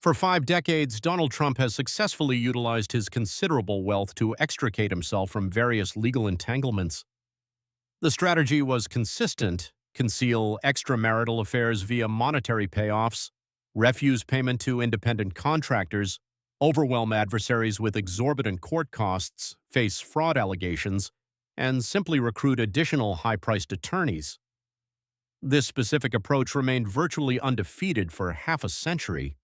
For 5 decades, Donald Trump has successfully utilized his considerable wealth to extricate himself from various legal entanglements. The strategy was consistent: conceal extramarital affairs via monetary payoffs, refuse payment to independent contractors, overwhelm adversaries with exorbitant court costs, face fraud allegations, and simply recruit additional high-priced attorneys. This specific approach remained virtually undefeated for half a century.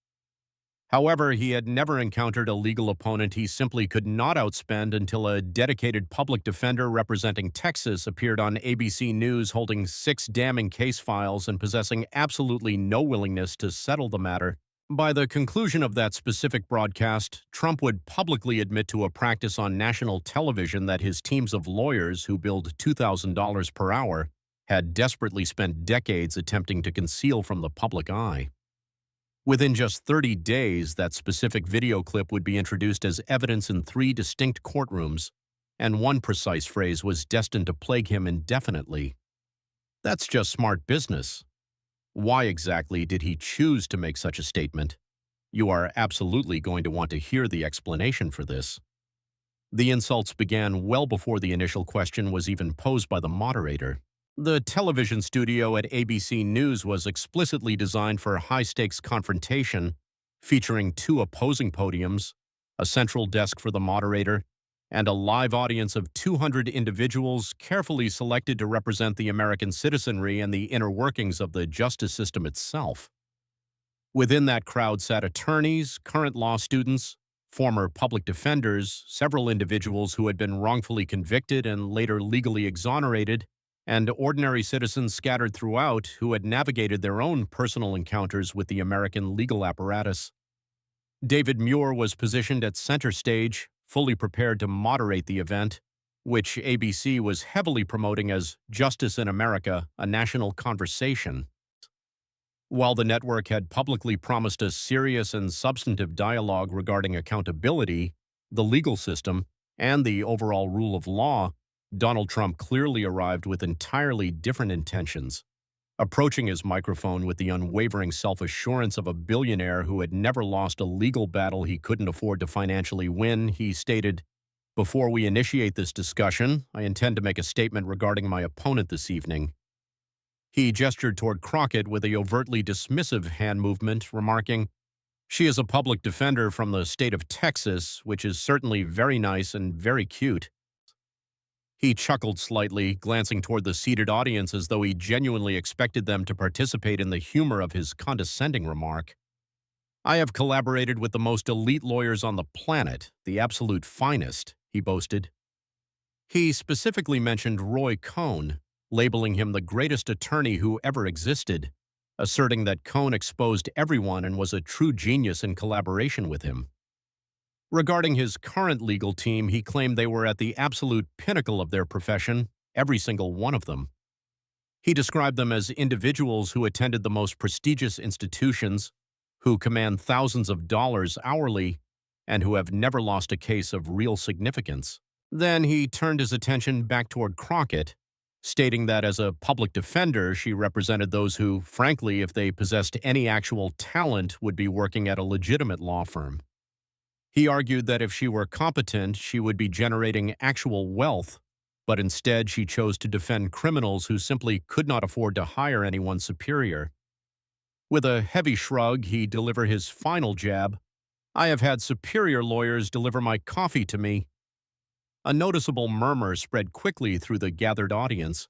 However, he had never encountered a legal opponent he simply could not outspend until a dedicated public defender representing Texas appeared on ABC News holding 6 damning case files and possessing absolutely no willingness to settle the matter. By the conclusion of that specific broadcast, Trump would publicly admit to a practice on national television that his teams of lawyers who billed $2,000 per hour had desperately spent decades attempting to conceal from the public eye. Within just 30 days, that specific video clip would be introduced as evidence in 3 distinct courtrooms, and one precise phrase was destined to plague him indefinitely. That's just smart business. Why exactly did he choose to make such a statement? You are absolutely going to want to hear the explanation for this. The insults began well before the initial question was even posed by the moderator. The television studio at ABC News was explicitly designed for high-stakes confrontation, featuring 2 opposing podiums, a central desk for the moderator, and a live audience of 200 individuals carefully selected to represent the American citizenry and the inner workings of the justice system itself. Within that crowd sat attorneys, current law students, former public defenders, several individuals who had been wrongfully convicted and later legally exonerated, and ordinary citizens scattered throughout who had navigated their own personal encounters with the American legal apparatus. David Muir was positioned at center stage, fully prepared to moderate the event, which ABC was heavily promoting as Justice in America, a national conversation. While the network had publicly promised a serious and substantive dialogue regarding accountability, the legal system, and the overall rule of law, Donald Trump clearly arrived with entirely different intentions. Approaching his microphone with the unwavering self-assurance of a billionaire who had never lost a legal battle he couldn't afford to financially win, he stated, "Before we initiate this discussion, I intend to make a statement regarding my opponent this evening." He gestured toward Crockett with a overtly dismissive hand movement, remarking, "She is a public defender from the state of Texas, which is certainly very nice and very cute." He chuckled slightly, glancing toward the seated audience as though he genuinely expected them to participate in the humor of his condescending remark. "I have collaborated with the most elite lawyers on the planet, the absolute finest," he boasted. He specifically mentioned Roy Cohn, labeling him the greatest attorney who ever existed, asserting that Cohn exposed everyone and was a true genius in collaboration with him. Regarding his current legal team, he claimed they were at the absolute pinnacle of their profession, every single one of them. He described them as individuals who attended the most prestigious institutions, who command thousands of dollars hourly, and who have never lost a case of real significance. Then he turned his attention back toward Crockett, stating that as a public defender, she represented those who, frankly, if they possessed any actual talent, would be working at a legitimate law firm. He argued that if she were competent, she would be generating actual wealth, but instead she chose to defend criminals who simply could not afford to hire anyone superior. With a heavy shrug, he delivered his final jab, "I have had superior lawyers deliver my coffee to me." A noticeable murmur spread quickly through the gathered audience.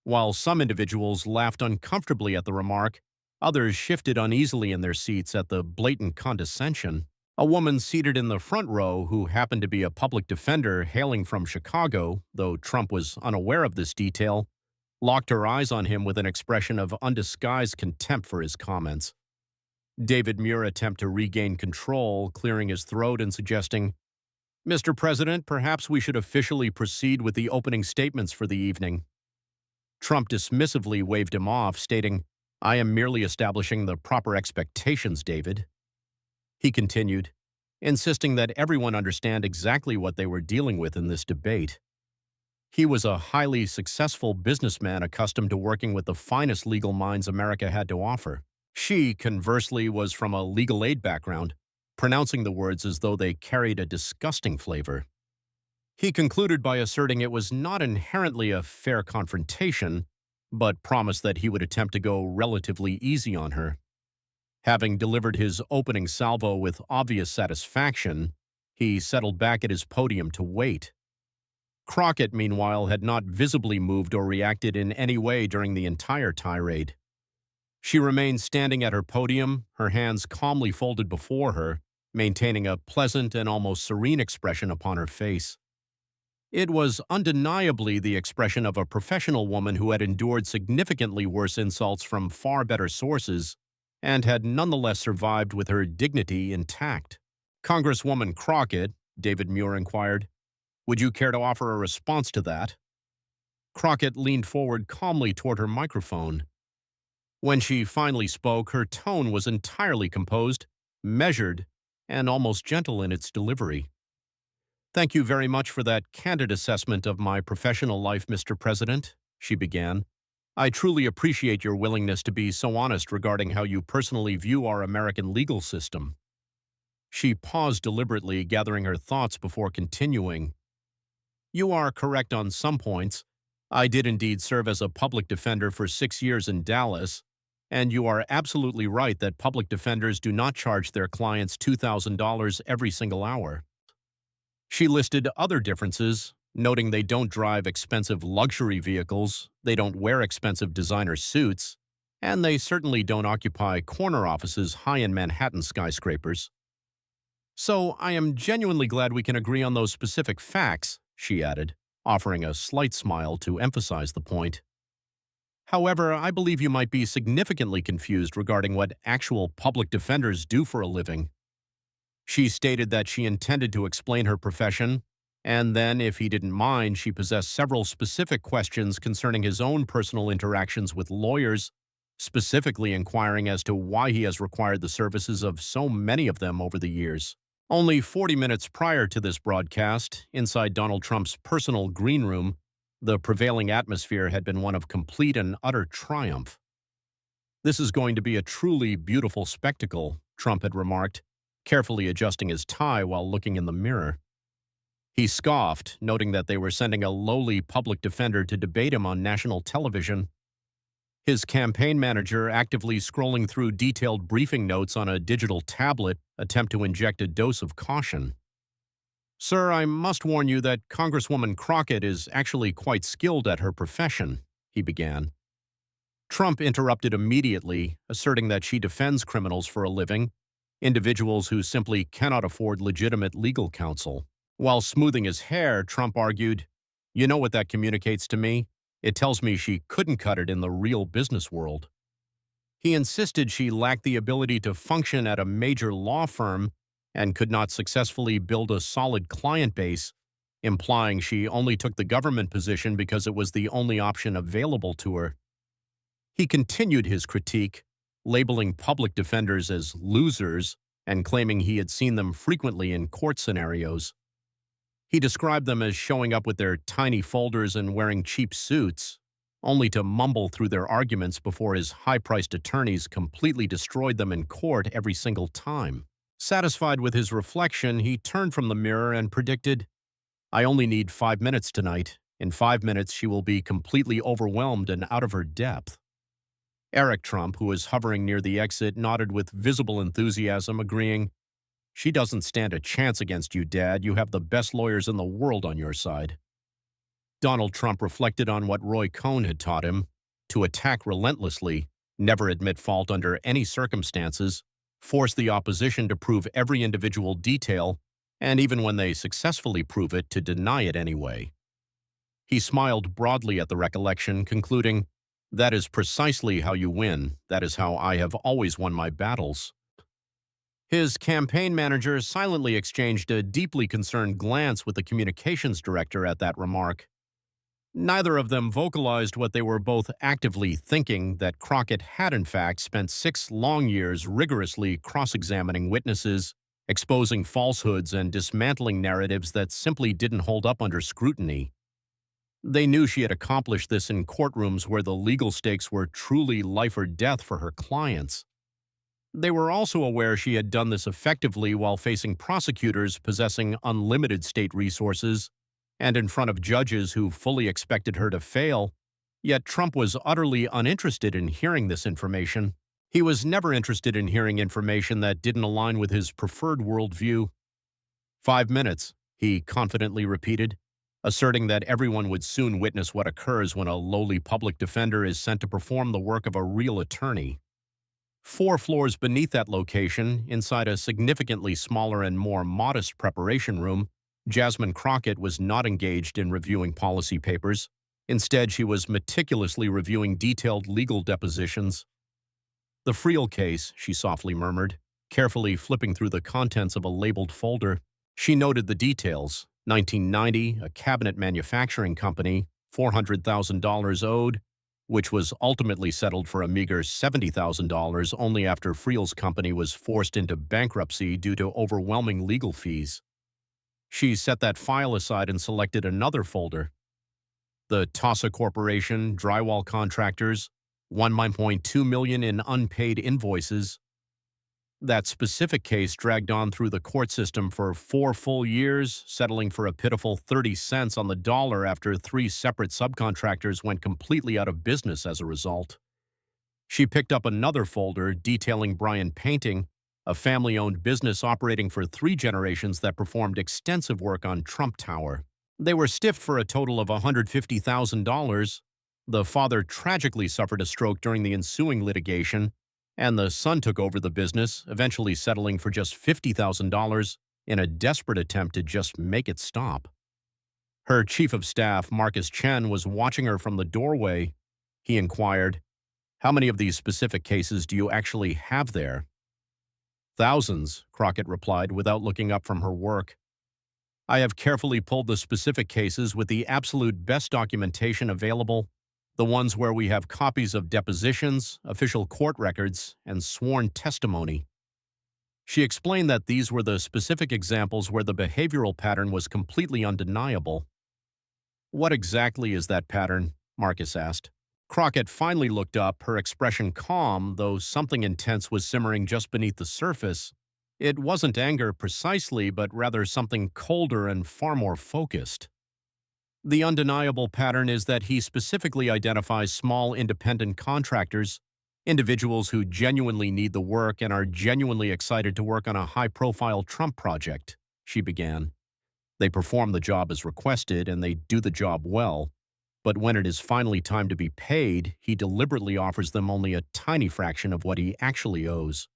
While some individuals laughed uncomfortably at the remark, others shifted uneasily in their seats at the blatant condescension. A woman seated in the front row, who happened to be a public defender hailing from Chicago, though Trump was unaware of this detail, locked her eyes on him with an expression of undisguised contempt for his comments. David Muir attempted to regain control, clearing his throat and suggesting, "Mr. President, perhaps we should officially proceed with the opening statements for the evening." Trump dismissively waved him off, stating, "I am merely establishing the proper expectations, David." He continued, insisting that everyone understand exactly what they were dealing with in this debate. He was a highly successful businessman accustomed to working with the finest legal minds America had to offer. She, conversely, was from a legal aid background, pronouncing the words as though they carried a disgusting flavor. He concluded by asserting it was not inherently a fair confrontation, but promised that he would attempt to go relatively easy on her. Having delivered his opening salvo with obvious satisfaction, he settled back at his podium to wait. Crockett, meanwhile, had not visibly moved or reacted in any way during the entire tirade. She remained standing at her podium, her hands calmly folded before her, maintaining a pleasant and almost serene expression upon her face. It was undeniably the expression of a professional woman who had endured significantly worse insults from far better sources and had nonetheless survived with her dignity intact. "Congresswoman Crockett," David Muir inquired, "would you care to offer a response to that?" Crockett leaned forward calmly toward her microphone. When she finally spoke, her tone was entirely composed, measured, and almost gentle in its delivery. "Thank you very much for that candid assessment of my professional life, Mr. President," she began. "I truly appreciate your willingness to be so honest regarding how you personally view our American legal system." She paused deliberately, gathering her thoughts before continuing. "You are correct on some points. I did indeed serve as a public defender for 6 years in Dallas, and you are absolutely right that public defenders do not charge their clients $2,000 every single hour." She listed other differences, noting they don't drive expensive luxury vehicles, they don't wear expensive designer suits, and they certainly don't occupy corner offices high in Manhattan skyscrapers. "So I am genuinely glad we can agree on those specific facts," she added, offering a slight smile to emphasize the point. "However, I believe you might be significantly confused regarding what actual public defenders do for a living." She stated that she intended to explain her profession, and then, if he didn't mind, she possessed several specific questions concerning his own personal interactions with lawyers, specifically inquiring as to why he has required the services of so many of them over the years. Only 40 minutes prior to this broadcast, inside Donald Trump's personal green room, the prevailing atmosphere had been one of complete and utter triumph. "This is going to be a truly beautiful spectacle," Trump had remarked, carefully adjusting his tie while looking in the mirror. He scoffed, noting that they were sending a lowly public defender to debate him on national television. His campaign manager, actively scrolling through detailed briefing notes on a digital tablet, attempt to inject a dose of caution. "Sir, I must warn you that Congresswoman Crockett is actually quite skilled at her profession," he began. Trump interrupted immediately, asserting that she defends criminals for a living, individuals who simply cannot afford legitimate legal counsel. While smoothing his hair, Trump argued, "You know what that communicates to me? It tells me she couldn't cut it in the real business world." He insisted she lacked the ability to function at a major law firm and could not successfully build a solid client base, implying she only took the government position because it was the only option available to her. He continued his critique, labeling public defenders as losers and claiming he had seen them frequently in court scenarios. He described them as showing up with their tiny folders and wearing cheap suits, only to mumble through their arguments before his high-priced attorneys completely destroyed them in court every single time. Satisfied with his reflection, he turned from the mirror and predicted, "I only need 5 minutes tonight. In 5 minutes, she will be completely overwhelmed and out of her depth." Eric Trump, who was hovering near the exit, nodded with visible enthusiasm, agreeing, "She doesn't stand a chance against you, Dad. You have the best lawyers in the world on your side." Donald Trump reflected on what Roy Cohn had taught him: to attack relentlessly, never admit fault under any circumstances, force the opposition to prove every individual detail, and even when they successfully prove it, to deny it anyway. He smiled broadly at the recollection, concluding, "That is precisely how you win. That is how I have always won my battles." His campaign manager silently exchanged a deeply concerned glance with the communications director at that remark. Neither of them vocalized what they were both actively thinking, that Crockett had in fact spent 6 long years rigorously cross-examining witnesses, exposing falsehoods and dismantling narratives that simply didn't hold up under scrutiny. They knew she had accomplished this in courtrooms where the legal stakes were truly life or death for her clients. They were also aware she had done this effectively while facing prosecutors possessing unlimited state resources and in front of judges who fully expected her to fail, yet Trump was utterly uninterested in hearing this information. He was never interested in hearing information that didn't align with his preferred worldview. 5 minutes, he confidently repeated, asserting that everyone would soon witness what occurs when a lowly public defender is sent to perform the work of a real attorney. 4 floors beneath that location, inside a significantly smaller and more modest preparation room, Jasmine Crockett was not engaged in reviewing policy papers. Instead, she was meticulously reviewing detailed legal depositions. "The Friel case," she softly murmured, carefully flipping through the contents of a labeled folder. She noted the details. 1990, a cabinet manufacturing company, $400,000 owed, which was ultimately settled for a meager $70,000 only after Friel's company was forced into bankruptcy due to overwhelming legal fees. She set that file aside and selected another folder. The TASA Corporation, drywall contractors, $1.2 million in unpaid invoices. That specific case dragged on through the court system for 4 full years, settling for a pitiful 30 cents on the dollar after 3 separate subcontractors went completely out of business as a result. She picked up another folder detailing Bryant Painting, a family-owned business operating for 3 generations that performed extensive work on Trump Tower. They were stiffed for a total of $150,000. The father tragically suffered a stroke during the ensuing litigation, and the son took over the business, eventually settling for just $50,000 in a desperate attempt to just make it stop. Her chief of staff, Marcus Chen, was watching her from the doorway. He inquired, "How many of these specific cases do you actually have there?" "Thousands," Crockett replied without looking up from her work. "I have carefully pulled the specific cases with the absolute best documentation available, the ones where we have copies of depositions, official court records, and sworn testimony." She explained that these were the specific examples where the behavioral pattern was completely undeniable. "What exactly is that pattern?" Marcus asked. Crockett finally looked up, her expression calm, though something intense was simmering just beneath the surface. It wasn't anger precisely, but rather something colder and far more focused. "The undeniable pattern is that he specifically identifies small independent contractors, individuals who genuinely need the work and are genuinely excited to work on a high-profile Trump project," she began. "They perform the job as requested, and they do the job well. But when it is finally time to be paid, he deliberately offers them only a tiny fraction of what he actually owes."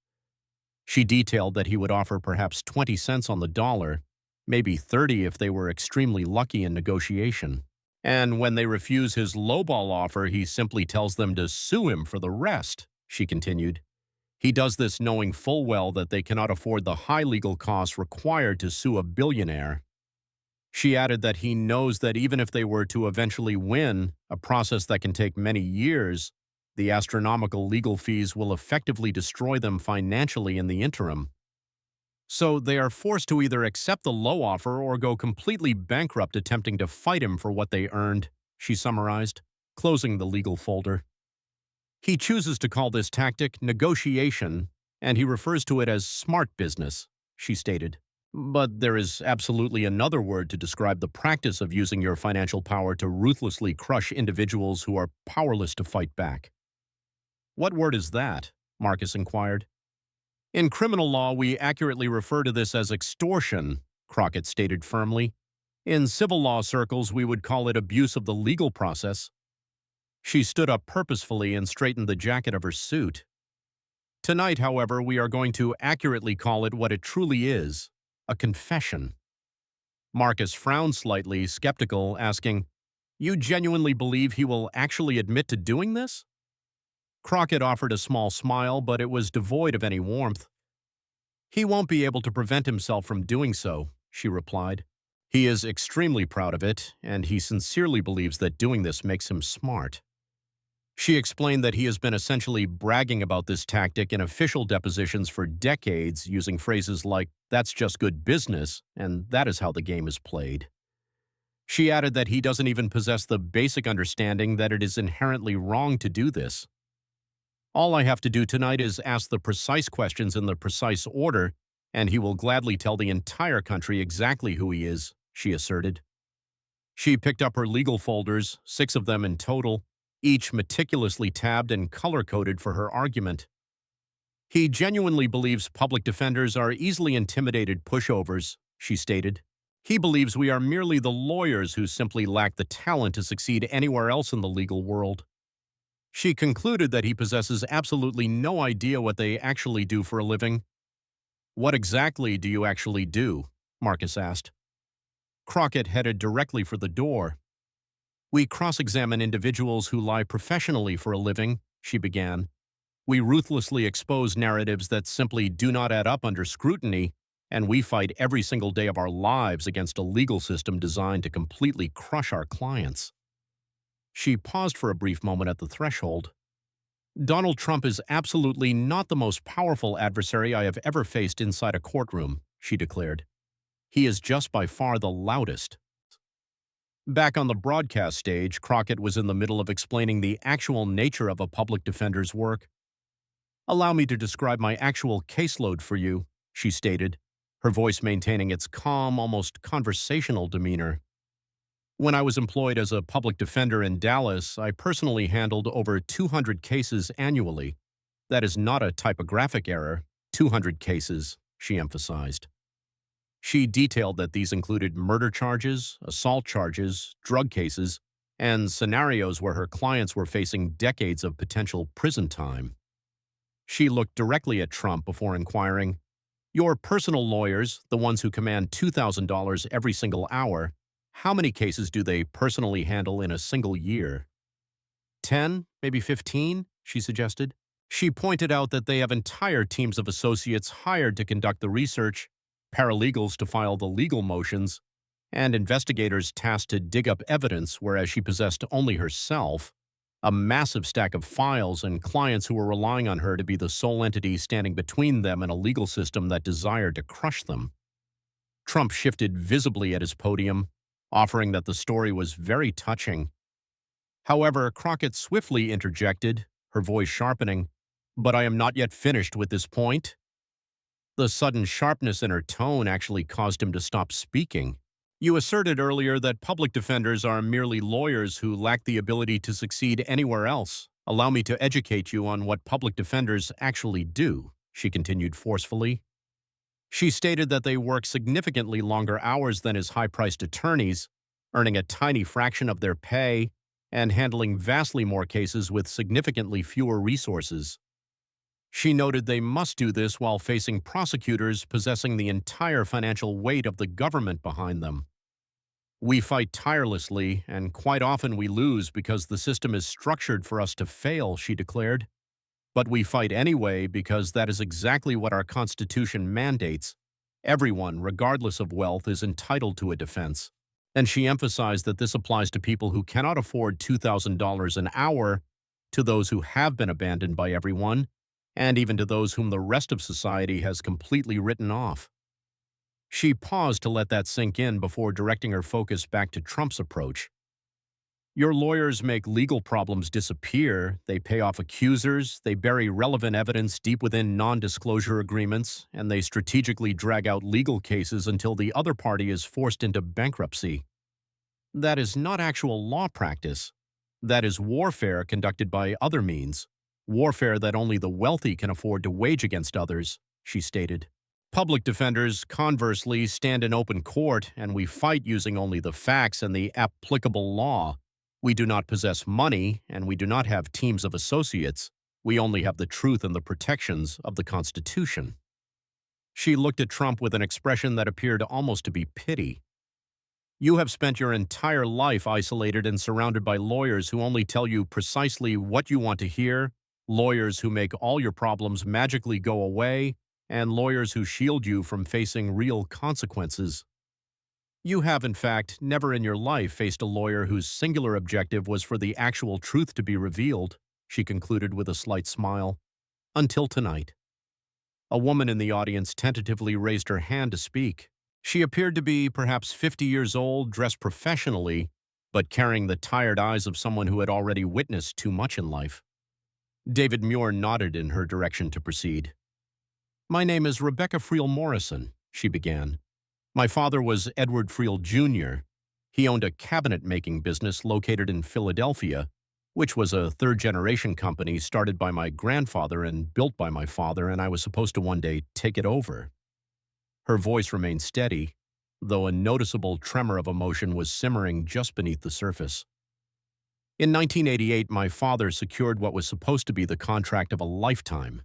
She detailed that he would offer perhaps 20 cents on the dollar, maybe 30 if they were extremely lucky in negotiation. And when they refuse his lowball offer, he simply tells them to sue him for the rest, she continued. He does this knowing full well that they cannot afford the high legal costs required to sue a billionaire. She added that he knows that even if they were to eventually win, a process that can take many years, the astronomical legal fees will effectively destroy them financially in the interim. So they are forced to either accept the low offer or go completely bankrupt attempting to fight him for what they earned, she summarized, closing the legal folder. He chooses to call this tactic negotiation, and he refers to it as smart business, she stated. But there is absolutely another word to describe the practice of using your financial power to ruthlessly crush individuals who are powerless to fight back. "What word is that?" Marcus inquired. "In criminal law, we accurately refer to this as extortion," Crockett stated firmly. "In civil law circles, we would call it abuse of the legal process." She stood up purposefully and straightened the jacket of her suit. "Tonight, however, we are going to accurately call it what it truly is, a confession." Marcus frowned slightly, skeptical, asking, "You genuinely believe he will actually admit to doing this?" Crockett offered a small smile, but it was devoid of any warmth. "He won't be able to prevent himself from doing so," she replied. "He is extremely proud of it, and he sincerely believes that doing this makes him smart." She explained that he has been essentially bragging about this tactic in official depositions for decades, using phrases like, "That's just good business," and "that is how the game is played." She added that he doesn't even possess the basic understanding that it is inherently wrong to do this. All I have to do tonight is ask the precise questions in the precise order, and he will gladly tell the entire country exactly who he is, she asserted. She picked up her legal folders, 6 of them in total, each meticulously tabbed and color-coded for her argument. He genuinely believes public defenders are easily intimidated pushovers, she stated. He believes we are merely the lawyers who simply lack the talent to succeed anywhere else in the legal world. She concluded that he possesses absolutely no idea what they actually do for a living. What exactly do you actually do? Marcus asked. Crockett headed directly for the door. We cross-examine individuals who lie professionally for a living, she began. We ruthlessly expose narratives that simply do not add up under scrutiny, and we fight every single day of our lives against a legal system designed to completely crush our clients. She paused for a brief moment at the threshold. Donald Trump is absolutely not the most powerful adversary I have ever faced inside a courtroom, she declared. He is just by far the loudest. Back on the broadcast stage, Crockett was in the middle of explaining the actual nature of a public defender's work. Allow me to describe my actual caseload for you, she stated, her voice maintaining its calm, almost conversational demeanor. When I was employed as a public defender in Dallas, I personally handled over 200 cases annually. That is not a typographic error, 200 cases, she emphasized. She detailed that these included murder charges, assault charges, drug cases, and scenarios where her clients were facing decades of potential prison time. She looked directly at Trump before inquiring, "Your personal lawyers, the ones who command $2,000 every single hour, how many cases do they personally handle in a single year?" 10, maybe 15, she suggested. She pointed out that they have entire teams of associates hired to conduct the research, paralegals to file the legal motions, and investigators tasked to dig up evidence, whereas she possessed only herself, a massive stack of files and clients who were relying on her to be the sole entity standing between them and a legal system that desired to crush them. Trump shifted visibly at his podium, offering that the story was very touching. However, Crockett swiftly interjected, her voice sharpening, "But I am not yet finished with this point." The sudden sharpness in her tone actually caused him to stop speaking. "You asserted earlier that public defenders are merely lawyers who lack the ability to succeed anywhere else. Allow me to educate you on what public defenders actually do," she continued forcefully. She stated that they work significantly longer hours than his high-priced attorneys, earning a tiny fraction of their pay and handling vastly more cases with significantly fewer resources. She noted they must do this while facing prosecutors possessing the entire financial weight of the government behind them. "We fight tirelessly, and quite often we lose because the system is structured for us to fail," she declared. "But we fight anyway because that is exactly what our Constitution mandates. Everyone, regardless of wealth, is entitled to a defense." And she emphasized that this applies to people who cannot afford $2,000 an hour, to those who have been abandoned by everyone, and even to those whom the rest of society has completely written off. She paused to let that sink in before directing her focus back to Trump's approach. "Your lawyers make legal problems disappear, they pay off accusers, they bury relevant evidence deep within non-disclosure agreements, and they strategically drag out legal cases until the other party is forced into bankruptcy. That is not actual law practice. That is warfare conducted by other means. Warfare that only the wealthy can afford to wage against others," she stated. "Public defenders, conversely, stand in open court, and we fight using only the facts and the applicable law. We do not possess money, and we do not have teams of associates. We only have the truth and the protections of the Constitution." She looked at Trump with an expression that appeared almost to be pity. "You have spent your entire life isolated and surrounded by lawyers who only tell you precisely what you want to hear, lawyers who make all your problems magically go away, and lawyers who shield you from facing real consequences. You have, in fact, never in your life faced a lawyer whose singular objective was for the actual truth to be revealed," she concluded with a slight smile. "Until tonight." A woman in the audience tentatively raised her hand to speak. She appeared to be perhaps 50 years old, dressed professionally, but carrying the tired eyes of someone who had already witnessed too much in life. David Muir nodded in her direction to proceed. "My name is Rebecca Friel Morrison," she began. "My father was Edward Friel Jr. He owned a cabinet-making business located in Philadelphia, which was a third-generation company started by my grandfather and built by my father, and I was supposed to one day take it over." Her voice remained steady, though a noticeable tremor of emotion was simmering just beneath the surface. "In 1988, my father secured what was supposed to be the contract of a lifetime,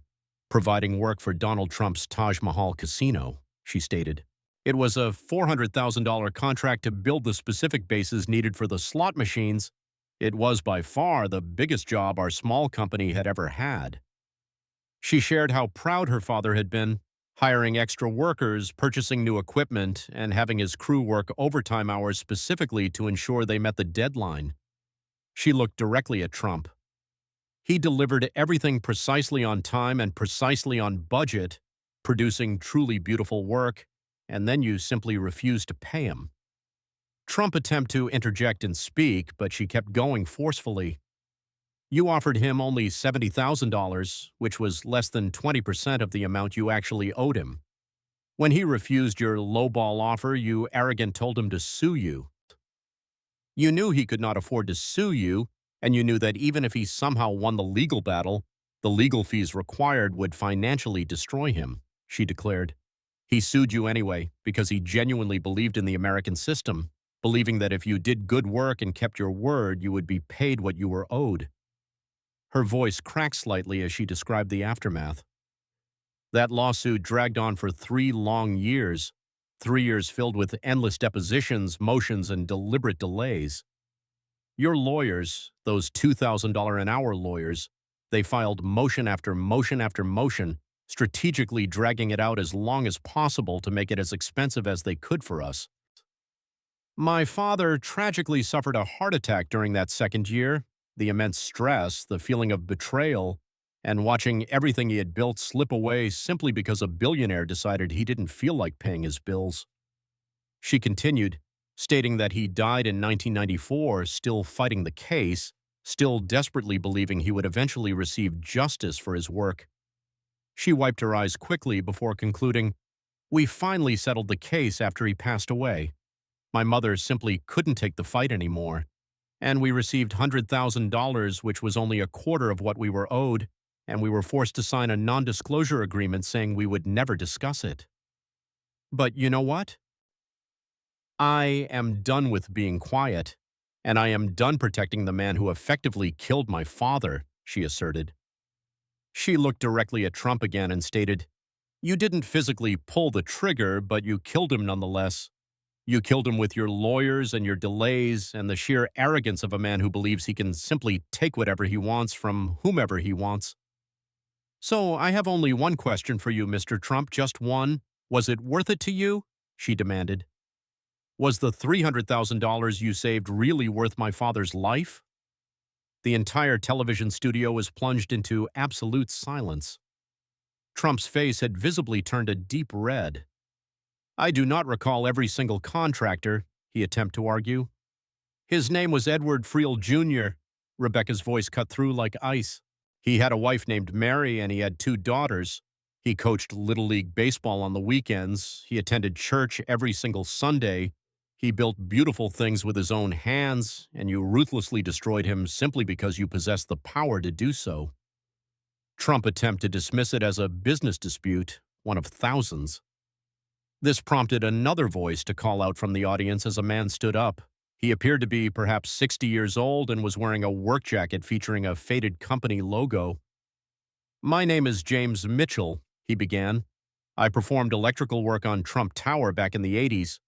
providing work for Donald Trump's Taj Mahal casino," she stated. "It was a $400,000 contract to build the specific bases needed for the slot machines. It was by far the biggest job our small company had ever had." She shared how proud her father had been, hiring extra workers, purchasing new equipment, and having his crew work overtime hours specifically to ensure they met the deadline. She looked directly at Trump. "He delivered everything precisely on time and precisely on budget, producing truly beautiful work, and then you simply refused to pay him." Trump attempted to interject and speak, but she kept going forcefully. "You offered him only $70,000, which was less than 20% of the amount you actually owed him. When he refused your lowball offer, you arrogant told him to sue you. You knew he could not afford to sue you, and you knew that even if he somehow won the legal battle, the legal fees required would financially destroy him," she declared. "He sued you anyway because he genuinely believed in the American system, believing that if you did good work and kept your word, you would be paid what you were owed." Her voice cracked slightly as she described the aftermath. "That lawsuit dragged on for 3 long years, 3 years filled with endless depositions, motions, and deliberate delays. Your lawyers, those $2,000 an hour lawyers, they filed motion after motion after motion, strategically dragging it out as long as possible to make it as expensive as they could for us. My father tragically suffered a heart attack during that second year. The immense stress, the feeling of betrayal, and watching everything he had built slip away simply because a billionaire decided he didn't feel like paying his bills." She continued, stating that he died in 1994, still fighting the case, still desperately believing he would eventually receive justice for his work. She wiped her eyes quickly before concluding, "We finally settled the case after he passed away. My mother simply couldn't take the fight anymore, and we received $100,000, which was only a quarter of what we were owed, and we were forced to sign a non-disclosure agreement saying we would never discuss it. But you know what? I am done with being quiet, and I am done protecting the man who effectively killed my father," she asserted. She looked directly at Trump again and stated, "You didn't physically pull the trigger, but you killed him nonetheless. You killed him with your lawyers and your delays and the sheer arrogance of a man who believes he can simply take whatever he wants from whomever he wants. So I have only one question for you, Mr. Trump, just one. Was it worth it to you?" she demanded. "Was the $300,000 you saved really worth my father's life?" The entire television studio was plunged into absolute silence. Trump's face had visibly turned a deep red. "I do not recall every single contractor," he attempted to argue. "His name was Edward Friel Jr." Rebecca's voice cut through like ice. "He had a wife named Mary, and he had 2 daughters. He coached Little League baseball on the weekends. He attended church every single Sunday. He built beautiful things with his own hands, and you ruthlessly destroyed him simply because you possessed the power to do so." Trump attempted to dismiss it as a business dispute, one of thousands. This prompted another voice to call out from the audience as a man stood up. He appeared to be perhaps 60 years old and was wearing a work jacket featuring a faded company logo. "My name is James Mitchell," he began. "I performed electrical work on Trump Tower back in the 80s.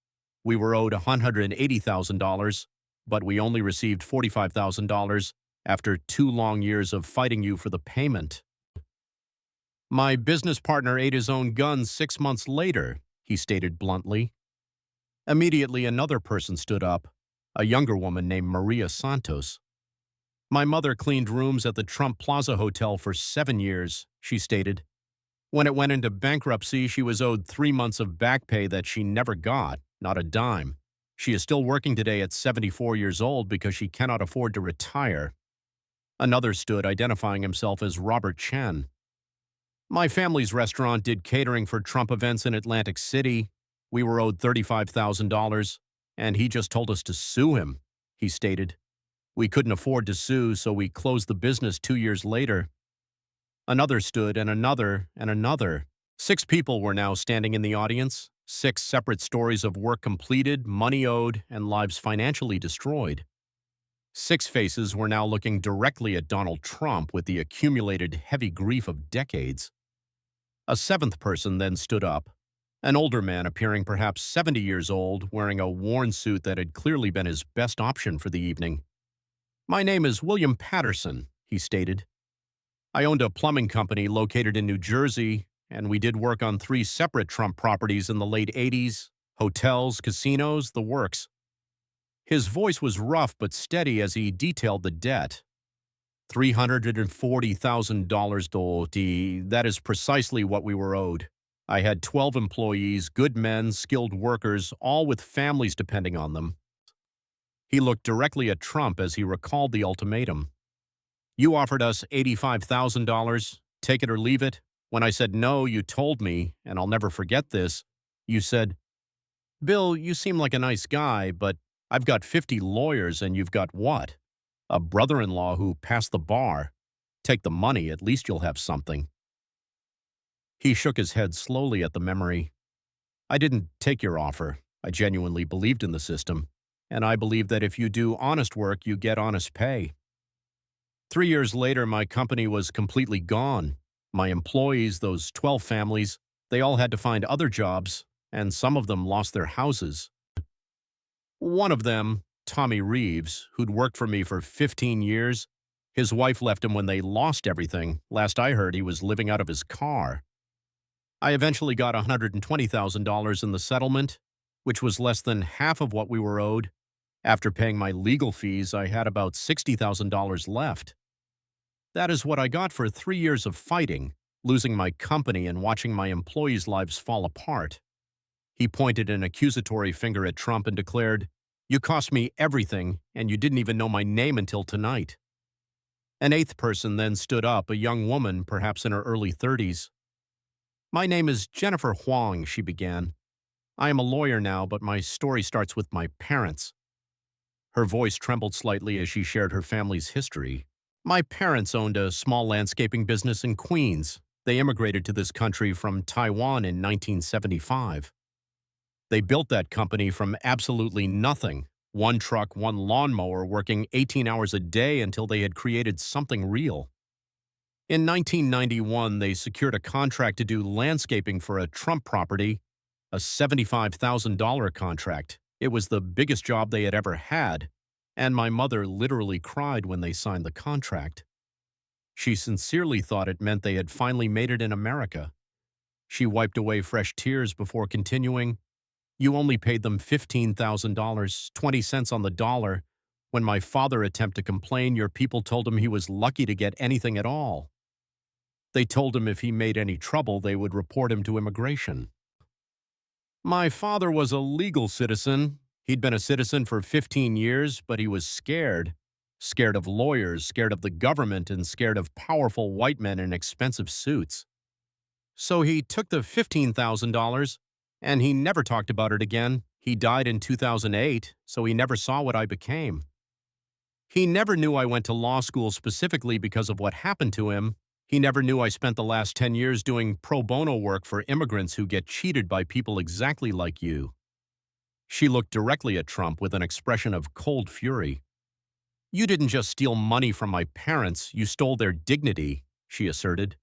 We were owed $180,000, but we only received $45,000 after 2 long years of fighting you for the payment. My business partner ate his own gun 6 months later," he stated bluntly. Immediately, another person stood up, a younger woman named Maria Santos. "My mother cleaned rooms at the Trump Plaza Hotel for 7 years," she stated. "When it went into bankruptcy, she was owed 3 months of back pay that she never got, not a dime. She is still working today at 74 years old because she cannot afford to retire." Another stood, identifying himself as Robert Chen. My family's restaurant did catering for Trump events in Atlantic City. We were owed $35,000, and he just told us to sue him, he stated. We couldn't afford to sue, so we closed the business 2 years later. Another stood, and another, and another. 6 people were now standing in the audience, 6 separate stories of work completed, money owed, and lives financially destroyed. 6 faces were now looking directly at Donald Trump with the accumulated heavy grief of decades. A 7th person then stood up, an older man appearing perhaps 70 years old, wearing a worn suit that had clearly been his best option for the evening. My name is William Patterson, he stated. I owned a plumbing company located in New Jersey, and we did work on 3 separate Trump properties in the late 80s, hotels, casinos, the works. His voice was rough but steady as he detailed the debt. $340,000, that is precisely what we were owed. I had 12 employees, good men, skilled workers, all with families depending on them. He looked directly at Trump as he recalled the ultimatum. You offered us $85,000, take it or leave it. When I said no, you told me, and I'll never forget this, you said, Bill, you seem like a nice guy, but I've got 50 lawyers and you've got what? A brother-in-law who passed the bar. Take the money, at least you'll have something. He shook his head slowly at the memory. I didn't take your offer. I genuinely believed in the system, and I believe that if you do honest work, you get honest pay. 3 years later, my company was completely gone. My employees, those 12 families, they all had to find other jobs, and some of them lost their houses. One of them, Tommy Reeves, who'd worked for me for 15 years, his wife left him when they lost everything. Last I heard, he was living out of his car. I eventually got $120,000 in the settlement, which was less than half of what we were owed. After paying my legal fees, I had about $60,000 left. That is what I got for 3 years of fighting, losing my company and watching my employees' lives fall apart. He pointed an accusatory finger at Trump and declared, You cost me everything, and you didn't even know my name until tonight. An 8th person then stood up, a young woman, perhaps in her early 30s. My name is Jennifer Huang, she began. I am a lawyer now, but my story starts with my parents. Her voice trembled slightly as she shared her family's history. My parents owned a small landscaping business in Queens. They immigrated to this country from Taiwan in 1975. They built that company from absolutely nothing. 1 truck, 1 lawnmower, working 18 hours a day until they had created something real. In 1991, they secured a contract to do landscaping for a Trump property, a $75,000 contract. It was the biggest job they had ever had, and my mother literally cried when they signed the contract. She sincerely thought it meant they had finally made it in America. She wiped away fresh tears before continuing, You only paid them $15,000, 20 cents on the dollar. When my father attempted to complain, your people told him he was lucky to get anything at all. They told him if he made any trouble, they would report him to immigration. My father was a legal citizen. He'd been a citizen for 15 years, but he was scared. Scared of lawyers, scared of the government, and scared of powerful white men in expensive suits. So he took the $15,000, and he never talked about it again. He died in 2008, so he never saw what I became. He never knew I went to law school specifically because of what happened to him. He never knew I spent the last 10 years doing pro bono work for immigrants who get cheated by people exactly like you. She looked directly at Trump with an expression of cold fury. You didn't just steal money from my parents, you stole their dignity, she asserted.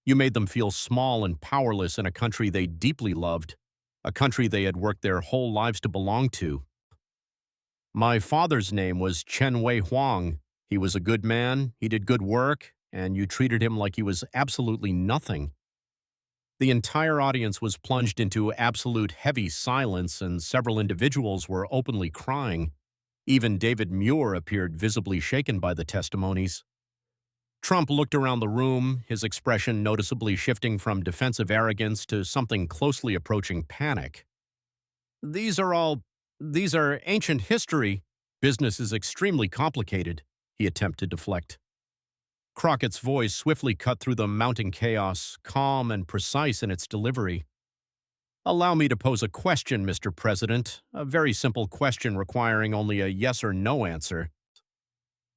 You made them feel small and powerless in a country they deeply loved, a country they had worked their whole lives to belong to. My father's name was Chen Wei Huang. He was a good man, he did good work, and you treated him like he was absolutely nothing. The entire audience was plunged into absolute heavy silence, and several individuals were openly crying. Even David Muir appeared visibly shaken by the testimonies. Trump looked around the room, his expression noticeably shifting from defensive arrogance to something closely approaching panic. These are ancient history. Business is extremely complicated, he attempted to deflect. Crockett's voice swiftly cut through the mounting chaos, calm and precise in its delivery. Allow me to pose a question, Mr. President, a very simple question requiring only a yes or no answer.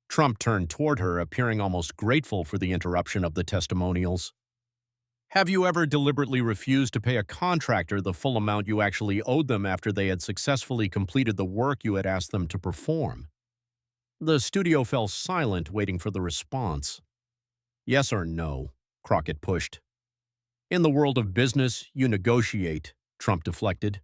Trump turned toward her, appearing almost grateful for the interruption of the testimonials. Have you ever deliberately refused to pay a contractor the full amount you actually owed them after they had successfully completed the work you had asked them to perform? The studio fell silent, waiting for the response. Yes or no, Crockett pushed. In the world of business, you negotiate, Trump deflected.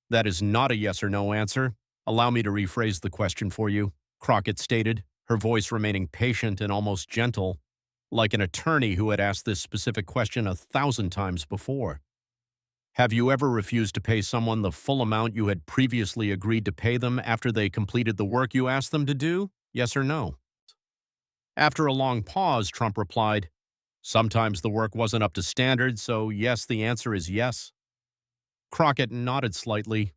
That is not a yes or no answer. Allow me to rephrase the question for you, Crockett stated, her voice remaining patient and almost gentle, like an attorney who had asked this specific question 1,000 times before. Have you ever refused to pay someone the full amount you had previously agreed to pay them after they completed the work you asked them to do? Yes or no? After a long pause, Trump replied, sometimes the work wasn't up to standard, so yes, the answer is yes. Crockett nodded slightly.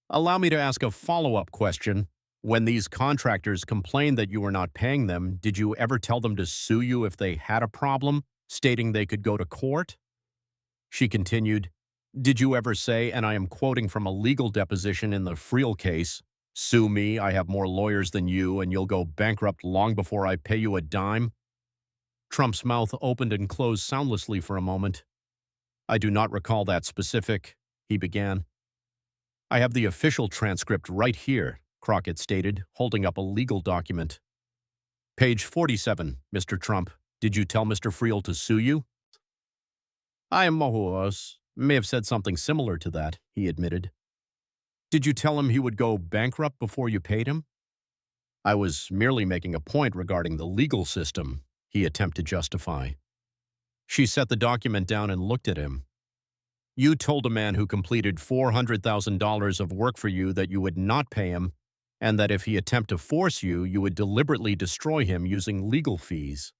Allow me to ask a follow-up question. When these contractors complained that you were not paying them, did you ever tell them to sue you if they had a problem, stating they could go to court? She continued, did you ever say, and I am quoting from a legal deposition in the Friel case, sue me, I have more lawyers than you, and you'll go bankrupt long before I pay you a dime? Trump's mouth opened and closed soundlessly for a moment. I do not recall that specific, he began. I have the official transcript right here, Crockett stated, holding up a legal document. Page 47, Mr. Trump. Did you tell Mr. Friel to sue you? I am Mohuos. May have said something similar to that, he admitted. Did you tell him he would go bankrupt before you paid him? I was merely making a point regarding the legal system, he attempted to justify. She set the document down and looked at him. You told a man who completed $400,000 of work for you that you would not pay him, and that if he attempted to force you, you would deliberately destroy him using legal fees.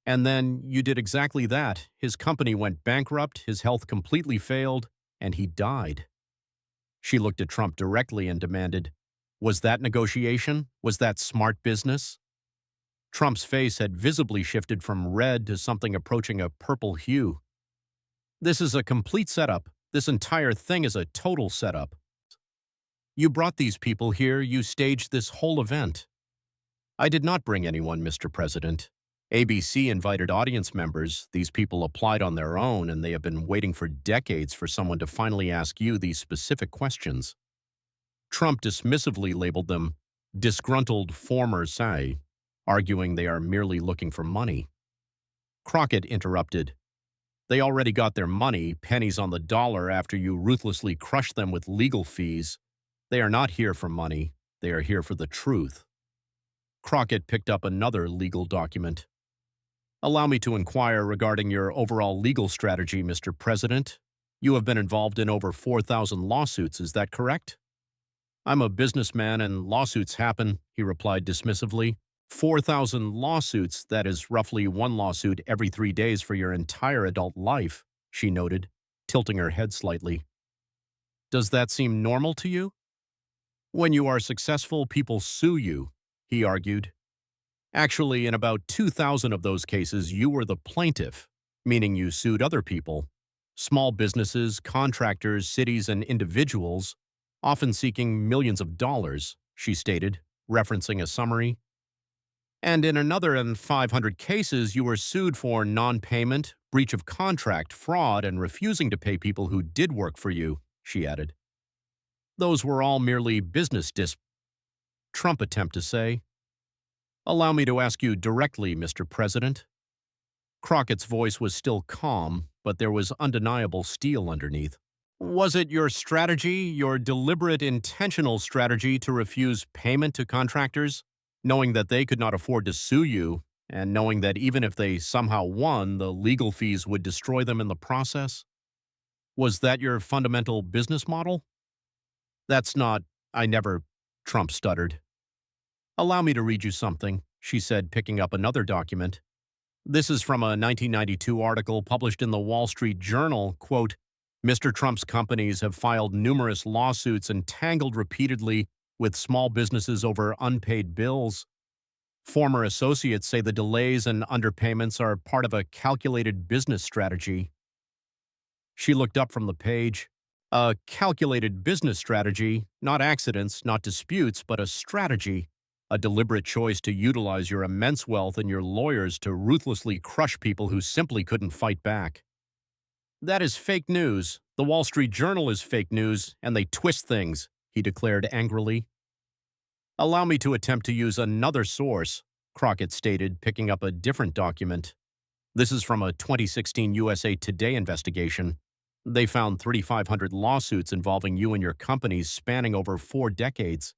And then you did exactly that. His company went bankrupt, his health completely failed, and he died. She looked at Trump directly and demanded, was that negotiation? Was that smart business? Trump's face had visibly shifted from red to something approaching a purple hue. This is a complete setup. This entire thing is a total setup. You brought these people here. You staged this whole event. I did not bring anyone, Mr. President. ABC invited audience members. These people applied on their own, and they have been waiting for decades for someone to finally ask you these specific questions. Trump dismissively labeled them disgruntled former say, arguing they are merely looking for money. Crockett interrupted. They already got their money, pennies on the dollar, after you ruthlessly crushed them with legal fees. They are not here for money. They are here for the truth. Crockett picked up another legal document. Allow me to inquire regarding your overall legal strategy, Mr. President. You have been involved in over 4,000 lawsuits, is that correct? I'm a businessman and lawsuits happen, he replied dismissively. 4,000 lawsuits, that is roughly one lawsuit every 3 days for your entire adult life, she noted, tilting her head slightly. Does that seem normal to you? When you are successful, people sue you, he argued. Actually, in about 2,000 of those cases, you were the plaintiff, meaning you sued other people, small businesses, contractors, cities, and individuals, often seeking millions of dollars, she stated, referencing a summary. And in another 500 cases, you were sued for non-payment, breach of contract, fraud, and refusing to pay people who did work for you, she added. Those were all merely business Trump attempt to say. Allow me to ask you directly, Mr. President. Crockett's voice was still calm, but there was undeniable steel underneath. Was it your strategy, your deliberate, intentional strategy to refuse payment to contractors, knowing that they could not afford to sue you, and knowing that even if they somehow won, the legal fees would destroy them in the process? Was that your fundamental business model? That's not, Trump stuttered. Allow me to read you something, she said, picking up another document. This is from a 1992 article published in the Wall Street Journal, quote, Mr. Trump's companies have filed numerous lawsuits and tangled repeatedly with small businesses over unpaid bills. Former associates say the delays and underpayments are part of a calculated business strategy. She looked up from the page. A calculated business strategy, not accidents, not disputes, but a strategy. A deliberate choice to utilize your immense wealth and your lawyers to ruthlessly crush people who simply couldn't fight back. That is fake news. The Wall Street Journal is fake news, and they twist things, he declared angrily. Allow me to attempt to use another source, Crockett stated, picking up a different document. This is from a 2016 USA Today investigation. They found 3,500 lawsuits involving you and your companies spanning over 4 decades.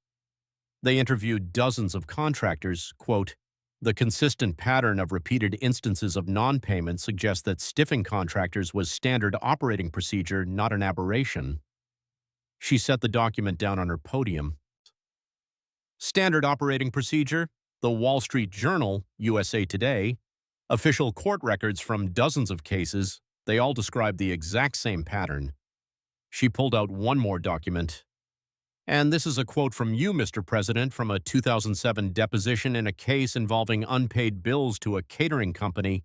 They interviewed dozens of contractors. Quote, the consistent pattern of repeated instances of non-payment suggests that stiffing contractors was standard operating procedure, not an aberration. She set the document down on her podium. Standard operating procedure, the Wall Street Journal, USA Today, official court records from dozens of cases, they all describe the exact same pattern. She pulled out one more document. And this is a quote from you, Mr. President, from a 2007 deposition in a case involving unpaid bills to a catering company.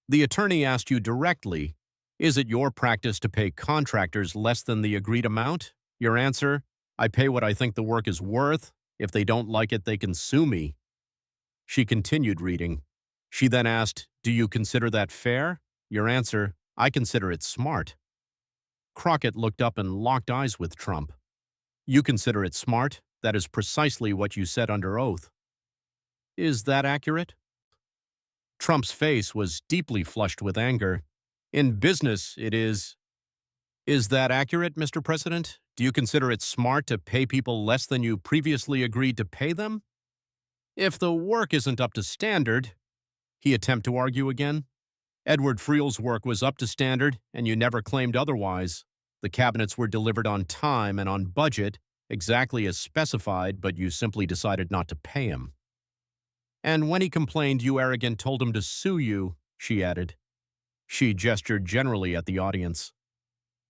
The attorney asked you directly, is it your practice to pay contractors less than the agreed amount? Your answer, I pay what I think the work is worth. If they don't like it, they can sue me. She continued reading. She then asked, do you consider that fair? Your answer, I consider it smart. Crockett looked up and locked eyes with Trump. You consider it smart? That is precisely what you said under oath. Is that accurate? Trump's face was deeply flushed with anger. In business, it is. Is that accurate, Mr. President? Do you consider it smart to pay people less than you previously agreed to pay them? If the work isn't up to standard, he attempted to argue again. Edward Friel's work was up to standard, and you never claimed otherwise. The cabinets were delivered on time and on budget, exactly as specified, but you simply decided not to pay him. And when he complained, you arrogant told him to sue you, she added. She gestured generally at the audience.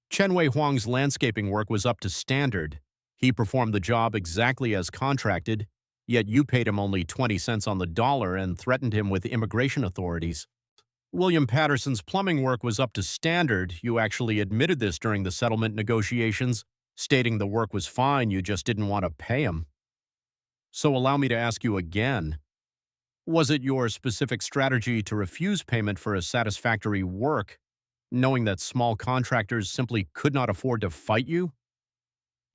Chen Wei Huang's landscaping work was up to standard. He performed the job exactly as contracted, yet you paid him only 20 cents on the dollar and threatened him with immigration authorities. William Patterson's plumbing work was up to standard. You actually admitted this during the settlement negotiations, stating the work was fine, you just didn't want to pay him. So allow me to ask you again. Was it your specific strategy to refuse payment for a satisfactory work, knowing that small contractors simply could not afford to fight you?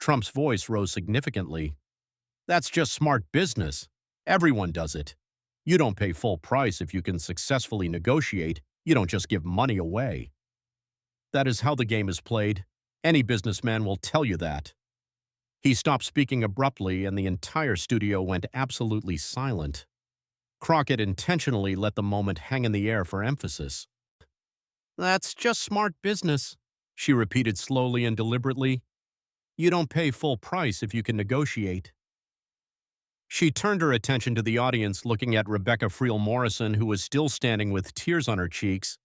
Trump's voice rose significantly. That's just smart business. Everyone does it. You don't pay full price if you can successfully negotiate. You don't just give money away. That is how the game is played. Any businessman will tell you that. He stopped speaking abruptly, and the entire studio went absolutely silent. Crockett intentionally let the moment hang in the air for emphasis. That's just smart business, she repeated slowly and deliberately. You don't pay full price if you can negotiate. She turned her attention to the audience, looking at Rebecca Friel Morrison, who was still standing with tears on her cheeks,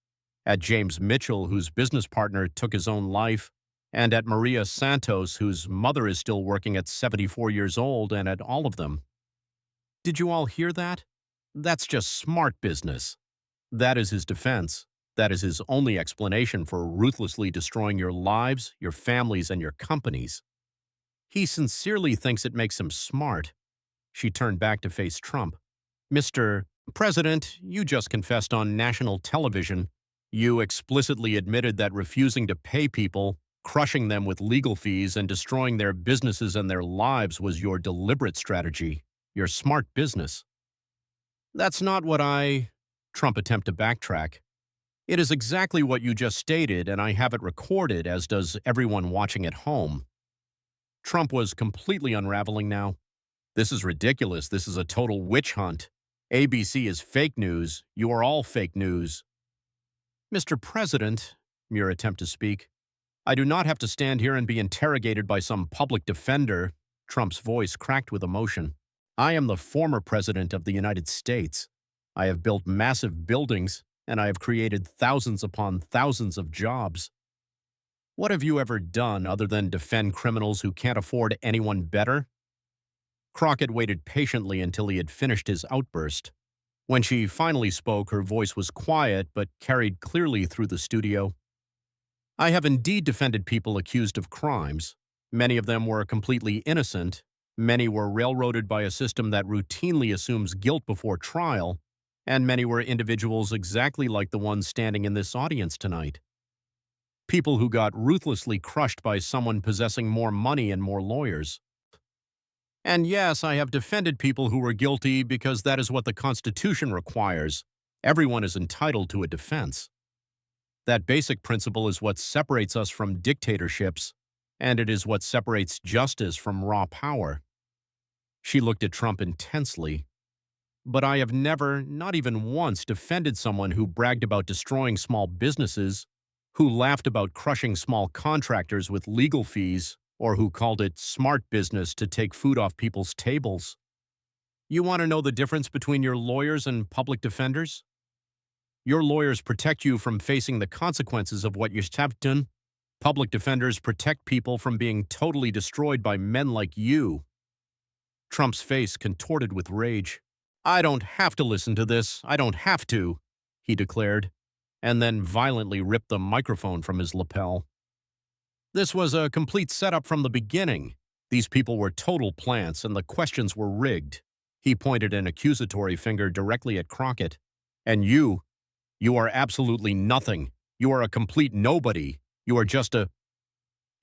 at James Mitchell, whose business partner took his own life, and at Maria Santos, whose mother is still working at 74 years old, and at all of them. Did you all hear that? That's just smart business. That is his defense. That is his only explanation for ruthlessly destroying your lives, your families, and your companies. He sincerely thinks it makes him smart. She turned back to face Trump. Mr. President, you just confessed on national television. You explicitly admitted that refusing to pay people, crushing them with legal fees, and destroying their businesses and their lives was your deliberate strategy, your smart business. That's not what Trump attempted to backtrack. It is exactly what you just stated, and I have it recorded, as does everyone watching at home. Trump was completely unraveling now. This is ridiculous. This is a total witch hunt. ABC is fake news. You are all fake news. Mr. President, Muir attempted to speak, I do not have to stand here and be interrogated by some public defender. Trump's voice cracked with emotion. I am the former president of the United States. I have built massive buildings, and I have created thousands upon thousands of jobs. What have you ever done other than defend criminals who can't afford anyone better? Crockett waited patiently until he had finished his outburst. When she finally spoke, her voice was quiet but carried clearly through the studio. I have indeed defended people accused of crimes. Many of them were completely innocent. Many were railroaded by a system that routinely assumes guilt before trial, and many were individuals exactly like the ones standing in this audience tonight. People who got ruthlessly crushed by someone possessing more money and more lawyers. And yes, I have defended people who were guilty because that is what the Constitution requires. Everyone is entitled to a defense. That basic principle is what separates us from dictatorships, and it is what separates justice from raw power. She looked at Trump intensely. But I have never, not even once, defended someone who bragged about destroying small businesses, who laughed about crushing small contractors with legal fees, or who called it smart business to take food off people's tables. You want to know the difference between your lawyers and public defenders? Your lawyers protect you from facing the consequences of what you have done. Public defenders protect people from being totally destroyed by men like you. Trump's face contorted with rage. I don't have to listen to this. I don't have to, he declared, and then violently ripped the microphone from his lapel. This was a complete setup from the beginning. These people were total plants, and the questions were rigged. He pointed an accusatory finger directly at Crockett. And you are absolutely nothing. You are a complete nobody. You are just a...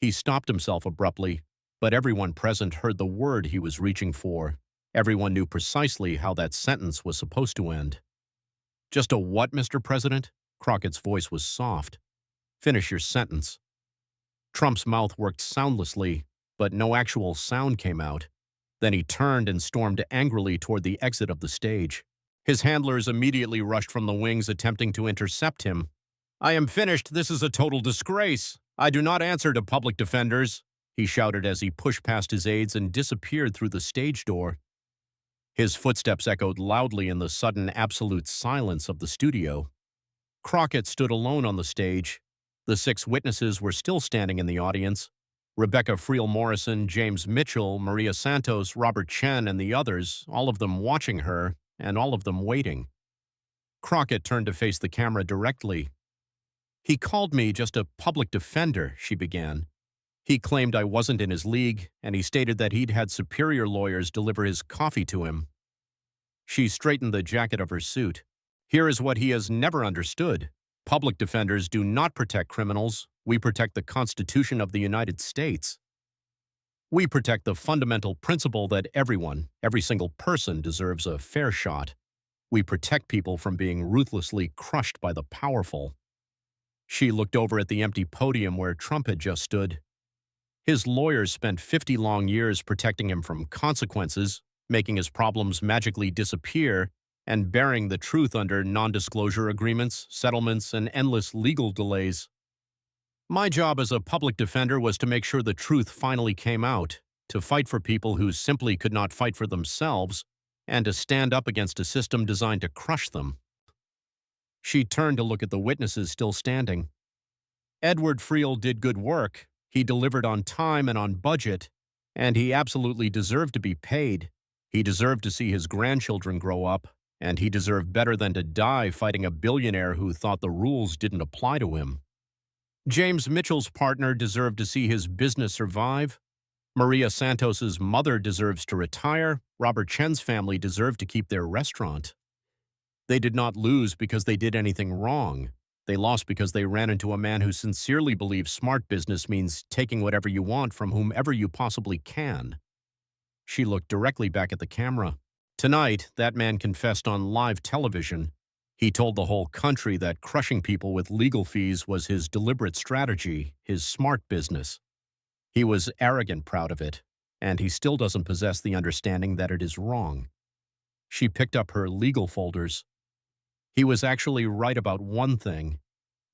He stopped himself abruptly, but everyone present heard the word he was reaching for. Everyone knew precisely how that sentence was supposed to end. Just a what, Mr. President? Crockett's voice was soft. Finish your sentence. Trump's mouth worked soundlessly, but no actual sound came out. Then he turned and stormed angrily toward the exit of the stage. His handlers immediately rushed from the wings, attempting to intercept him. I am finished. This is a total disgrace. I do not answer to public defenders, he shouted as he pushed past his aides and disappeared through the stage door. His footsteps echoed loudly in the sudden absolute silence of the studio. Crockett stood alone on the stage. The 6 witnesses were still standing in the audience. Rebecca Friel Morrison, James Mitchell, Maria Santos, Robert Chen, and the others, all of them watching her, and all of them waiting. Crockett turned to face the camera directly. He called me just a public defender, she began. He claimed I wasn't in his league, and he stated that he'd had superior lawyers deliver his coffee to him. She straightened the jacket of her suit. Here is what he has never understood. Public defenders do not protect criminals. We protect the Constitution of the United States. We protect the fundamental principle that everyone, every single person, deserves a fair shot. We protect people from being ruthlessly crushed by the powerful. She looked over at the empty podium where Trump had just stood. His lawyers spent 50 long years protecting him from consequences, making his problems magically disappear, and bearing the truth under non-disclosure agreements, settlements, and endless legal delays. My job as a public defender was to make sure the truth finally came out, to fight for people who simply could not fight for themselves, and to stand up against a system designed to crush them. She turned to look at the witnesses still standing. Edward Friel did good work. He delivered on time and on budget, and he absolutely deserved to be paid. He deserved to see his grandchildren grow up, and he deserved better than to die fighting a billionaire who thought the rules didn't apply to him. James Mitchell's partner deserved to see his business survive. Maria Santos's mother deserves to retire. Robert Chen's family deserved to keep their restaurant. They did not lose because they did anything wrong. They lost because they ran into a man who sincerely believes smart business means taking whatever you want from whomever you possibly can. She looked directly back at the camera. Tonight, that man confessed on live television. He told the whole country that crushing people with legal fees was his deliberate strategy, his smart business. He was arrogant proud of it, and he still doesn't possess the understanding that it is wrong. She picked up her legal folders. He was actually right about one thing.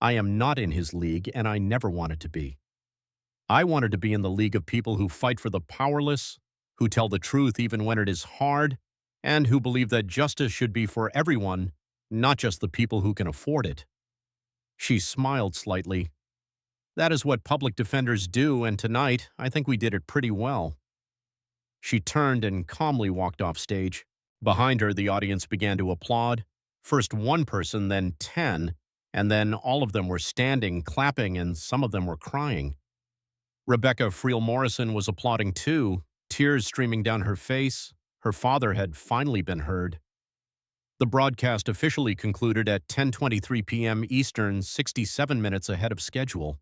I am not in his league, and I never wanted to be. I wanted to be in the league of people who fight for the powerless, who tell the truth even when it is hard, and who believe that justice should be for everyone, not just the people who can afford it. She smiled slightly. That is what public defenders do, and tonight, I think we did it pretty well. She turned and calmly walked off stage. Behind her, the audience began to applaud. First one person, then 10, and then all of them were standing, clapping, and some of them were crying. Rebecca Friel Morrison was applauding too, tears streaming down her face. Her father had finally been heard. The broadcast officially concluded at 10:23 p.m. Eastern, 67 minutes ahead of schedule.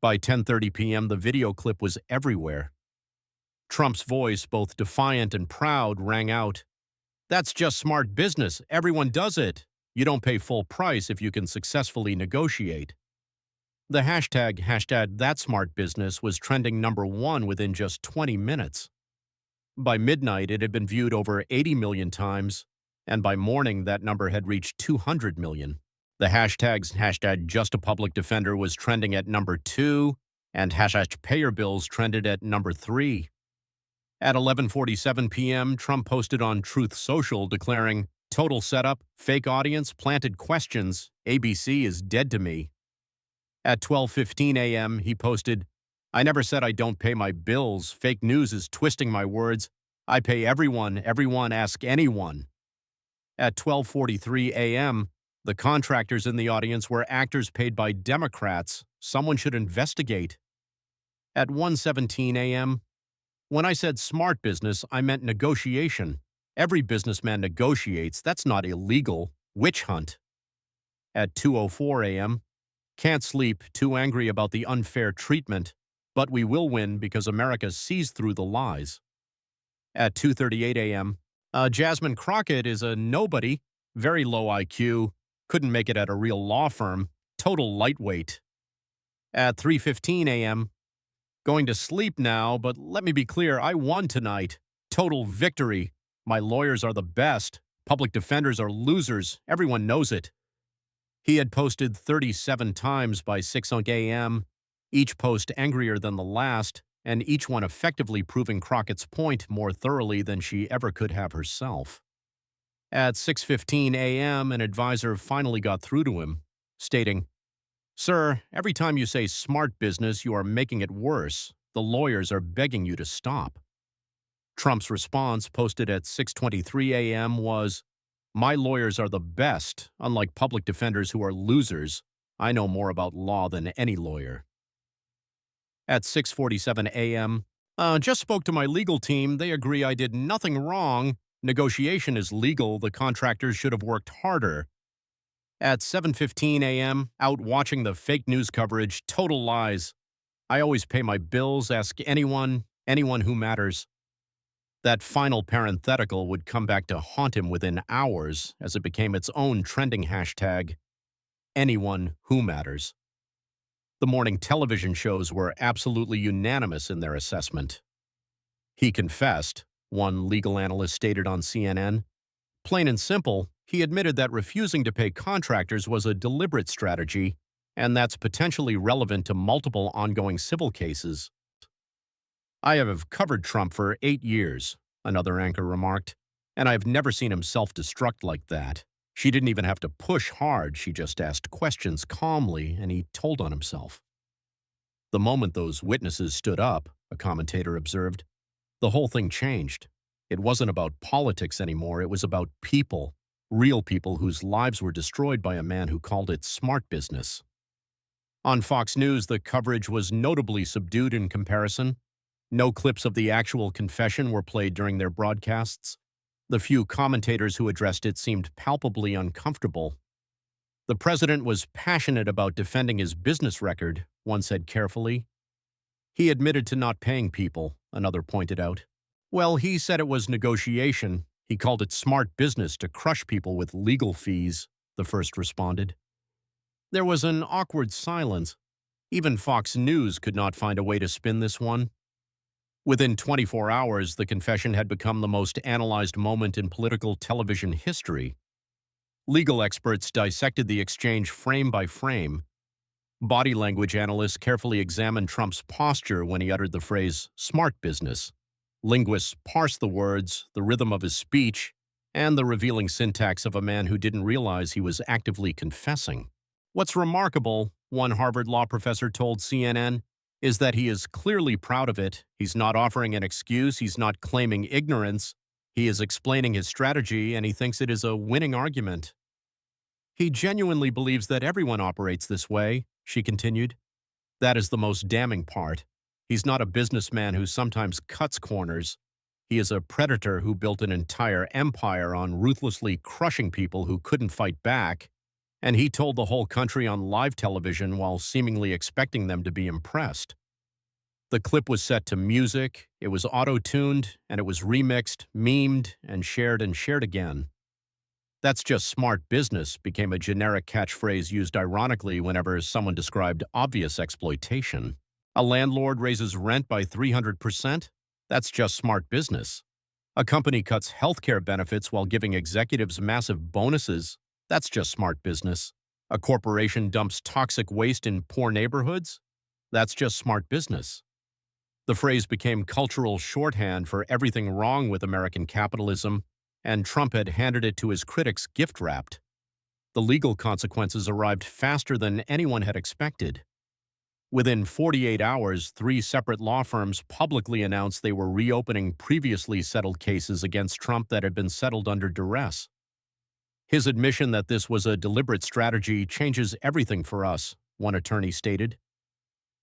By 10:30 p.m., the video clip was everywhere. Trump's voice, both defiant and proud, rang out. "That's just smart business. Everyone does it. You don't pay full price if you can successfully negotiate." The hashtag #ThatSmartBusiness was trending #1 within just 20 minutes. By midnight, it had been viewed over 80 million times, and by morning, that number had reached 200 million. The hashtag's #JustAPublicDefender was trending at #2, and #PayYourBills trended at #3. At 11:47 p.m., Trump posted on Truth Social declaring, "Total setup, fake audience, planted questions, ABC is dead to me." At 12:15 a.m., he posted, "I never said I don't pay my bills. Fake news is twisting my words. I pay everyone, ask anyone." At 12:43 a.m., the contractors in the audience were actors paid by Democrats. Someone should investigate. At 1:17 a.m., "When I said smart business, I meant negotiation. Every businessman negotiates. That's not illegal. Witch hunt." At 2:04 a.m., "Can't sleep, too angry about the unfair treatment, but we will win because America sees through the lies." At 2:38 a.m., Jasmine Crockett is a nobody, very low IQ, couldn't make it at a real law firm, total lightweight." At 3:15 a.m., "Going to sleep now, but let me be clear, I won tonight. Total victory. My lawyers are the best. Public defenders are losers. Everyone knows it." He had posted 37 times by 6 a.m., each post angrier than the last, and each one effectively proving Crockett's point more thoroughly than she ever could have herself. At 6:15 a.m., an advisor finally got through to him, stating, "Sir, every time you say smart business, you are making it worse. The lawyers are begging you to stop." Trump's response, posted at 6:23 a.m., was, "My lawyers are the best. Unlike public defenders who are losers, I know more about law than any lawyer." At 6:47 a.m., "Just spoke to my legal team. They agree I did nothing wrong. Negotiation is legal. The contractors should have worked harder." At 7:15 a.m., out watching the fake news coverage, total lies. "I always pay my bills, ask anyone who matters." That final parenthetical would come back to haunt him within hours as it became its own trending hashtag, anyone who matters. The morning television shows were absolutely unanimous in their assessment. He confessed, one legal analyst stated on CNN. Plain and simple, he admitted that refusing to pay contractors was a deliberate strategy, and that's potentially relevant to multiple ongoing civil cases. "I have covered Trump for 8 years, another anchor remarked, "and I've never seen him self-destruct like that. She didn't even have to push hard, she just asked questions calmly, and he told on himself." The moment those witnesses stood up, a commentator observed, the whole thing changed. It wasn't about politics anymore, it was about people, real people whose lives were destroyed by a man who called it smart business. On Fox News, the coverage was notably subdued in comparison. No clips of the actual confession were played during their broadcasts. The few commentators who addressed it seemed palpably uncomfortable. "The president was passionate about defending his business record," one said carefully. "He admitted to not paying people," another pointed out. "Well, he said it was negotiation. He called it smart business to crush people with legal fees," the first responded. There was an awkward silence. Even Fox News could not find a way to spin this one. Within 24 hours, the confession had become the most analyzed moment in political television history. Legal experts dissected the exchange frame by frame. Body language analysts carefully examined Trump's posture when he uttered the phrase, smart business. Linguists parsed the words, the rhythm of his speech, and the revealing syntax of a man who didn't realize he was actively confessing. "What's remarkable," one Harvard law professor told CNN, is that he is clearly proud of it. He's not offering an excuse. He's not claiming ignorance. He is explaining his strategy, and he thinks it is a winning argument. He genuinely believes that everyone operates this way, she continued. That is the most damning part. He's not a businessman who sometimes cuts corners. He is a predator who built an entire empire on ruthlessly crushing people who couldn't fight back, and he told the whole country on live television while seemingly expecting them to be impressed. The clip was set to music, it was auto-tuned, and it was remixed, memed, and shared again. "That's just smart business" became a generic catchphrase used ironically whenever someone described obvious exploitation. A landlord raises rent by 300%? That's just smart business. A company cuts healthcare benefits while giving executives massive bonuses? That's just smart business. A corporation dumps toxic waste in poor neighborhoods? That's just smart business. The phrase became cultural shorthand for everything wrong with American capitalism, and Trump had handed it to his critics gift-wrapped. The legal consequences arrived faster than anyone had expected. Within 48 hours, 3 separate law firms publicly announced they were reopening previously settled cases against Trump that had been settled under duress. His admission that this was a deliberate strategy changes everything for us, one attorney stated.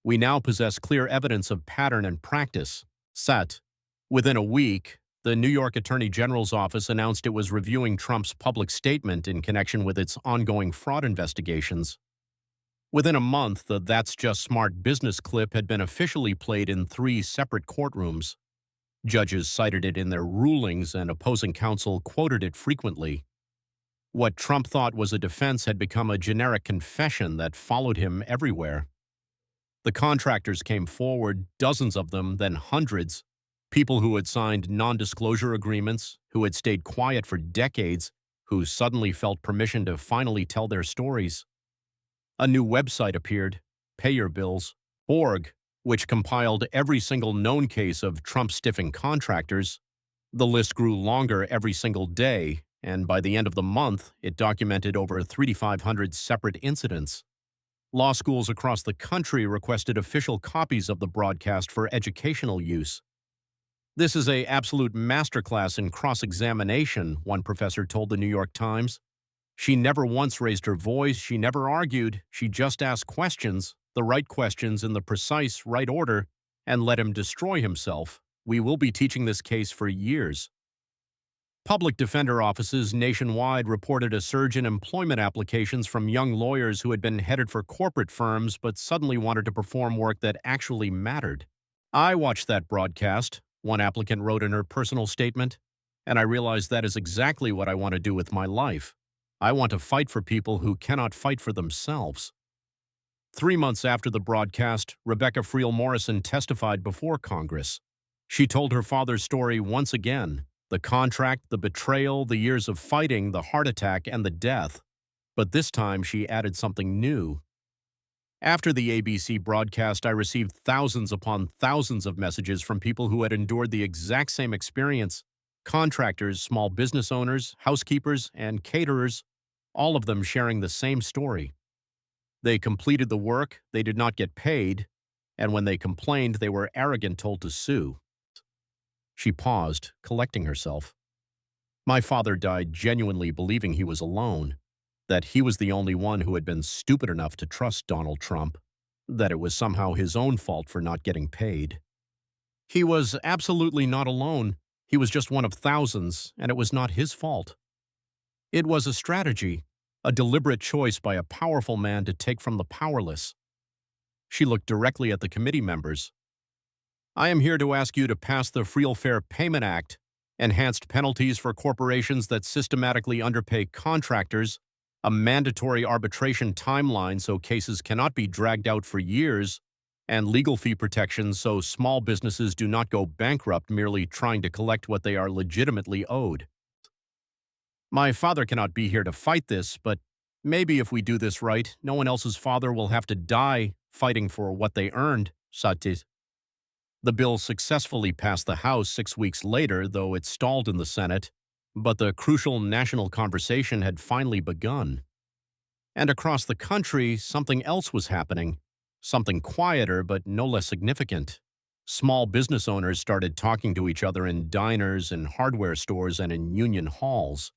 We now possess clear evidence of pattern and practice. Set. Within a week, the New York Attorney General's office announced it was reviewing Trump's public statement in connection with its ongoing fraud investigations. Within a month, the "That's Just Smart Business" clip had been officially played in 3 separate courtrooms. Judges cited it in their rulings, and opposing counsel quoted it frequently. What Trump thought was a defense had become a generic confession that followed him everywhere. The contractors came forward, dozens of them, then hundreds, people who had signed non-disclosure agreements, who had stayed quiet for decades, who suddenly felt permission to finally tell their stories. A new website appeared, payyourbills.org, which compiled every single known case of Trump-stiffing contractors. The list grew longer every single day, and by the end of the month, it documented over 3,500 separate incidents. Law schools across the country requested official copies of the broadcast for educational use. "This is an absolute masterclass in cross-examination," one professor told the New York Times. "She never once raised her voice, she never argued, she just asked questions, the right questions in the precise right order, and let him destroy himself. We will be teaching this case for years." Public defender offices nationwide reported a surge in employment applications from young lawyers who had been headed for corporate firms but suddenly wanted to perform work that actually mattered. "I watched that broadcast," one applicant wrote in her personal statement, "and I realized that is exactly what I want to do with my life. I want to fight for people who cannot fight for themselves." 3 months after the broadcast, Rebecca Friel Morrison testified before Congress. She told her father's story once again: the contract, the betrayal, the years of fighting, the heart attack, and the death. But this time she added something new. "After the ABC broadcast, I received thousands upon thousands of messages from people who had endured the exact same experience. Contractors, small business owners, housekeepers, and caterers, all of them sharing the same story. They completed the work, they did not get paid, and when they complained, they were arrogant, told to sue." She paused, collecting herself. "My father died genuinely believing he was alone, that he was the only one who had been stupid enough to trust Donald Trump, that it was somehow his own fault for not getting paid. He was absolutely not alone. He was just one of thousands, and it was not his fault. It was a strategy, a deliberate choice by a powerful man to take from the powerless." She looked directly at the committee members. "I am here to ask you to pass the Friel Fair Payment Act, enhanced penalties for corporations that systematically underpay contractors, a mandatory arbitration timeline so cases cannot be dragged out for years, and legal fee protections so small businesses do not go bankrupt merely trying to collect what they are legitimately owed. My father cannot be here to fight this, but maybe if we do this right, no one else's father will have to die fighting for what they earned," Satis. The bill successfully passed the House 6 weeks later, though it stalled in the Senate, but the crucial national conversation had finally begun. And across the country, something else was happening. Something quieter, but no less significant. Small business owners started talking to each other in diners and hardware stores and in union halls.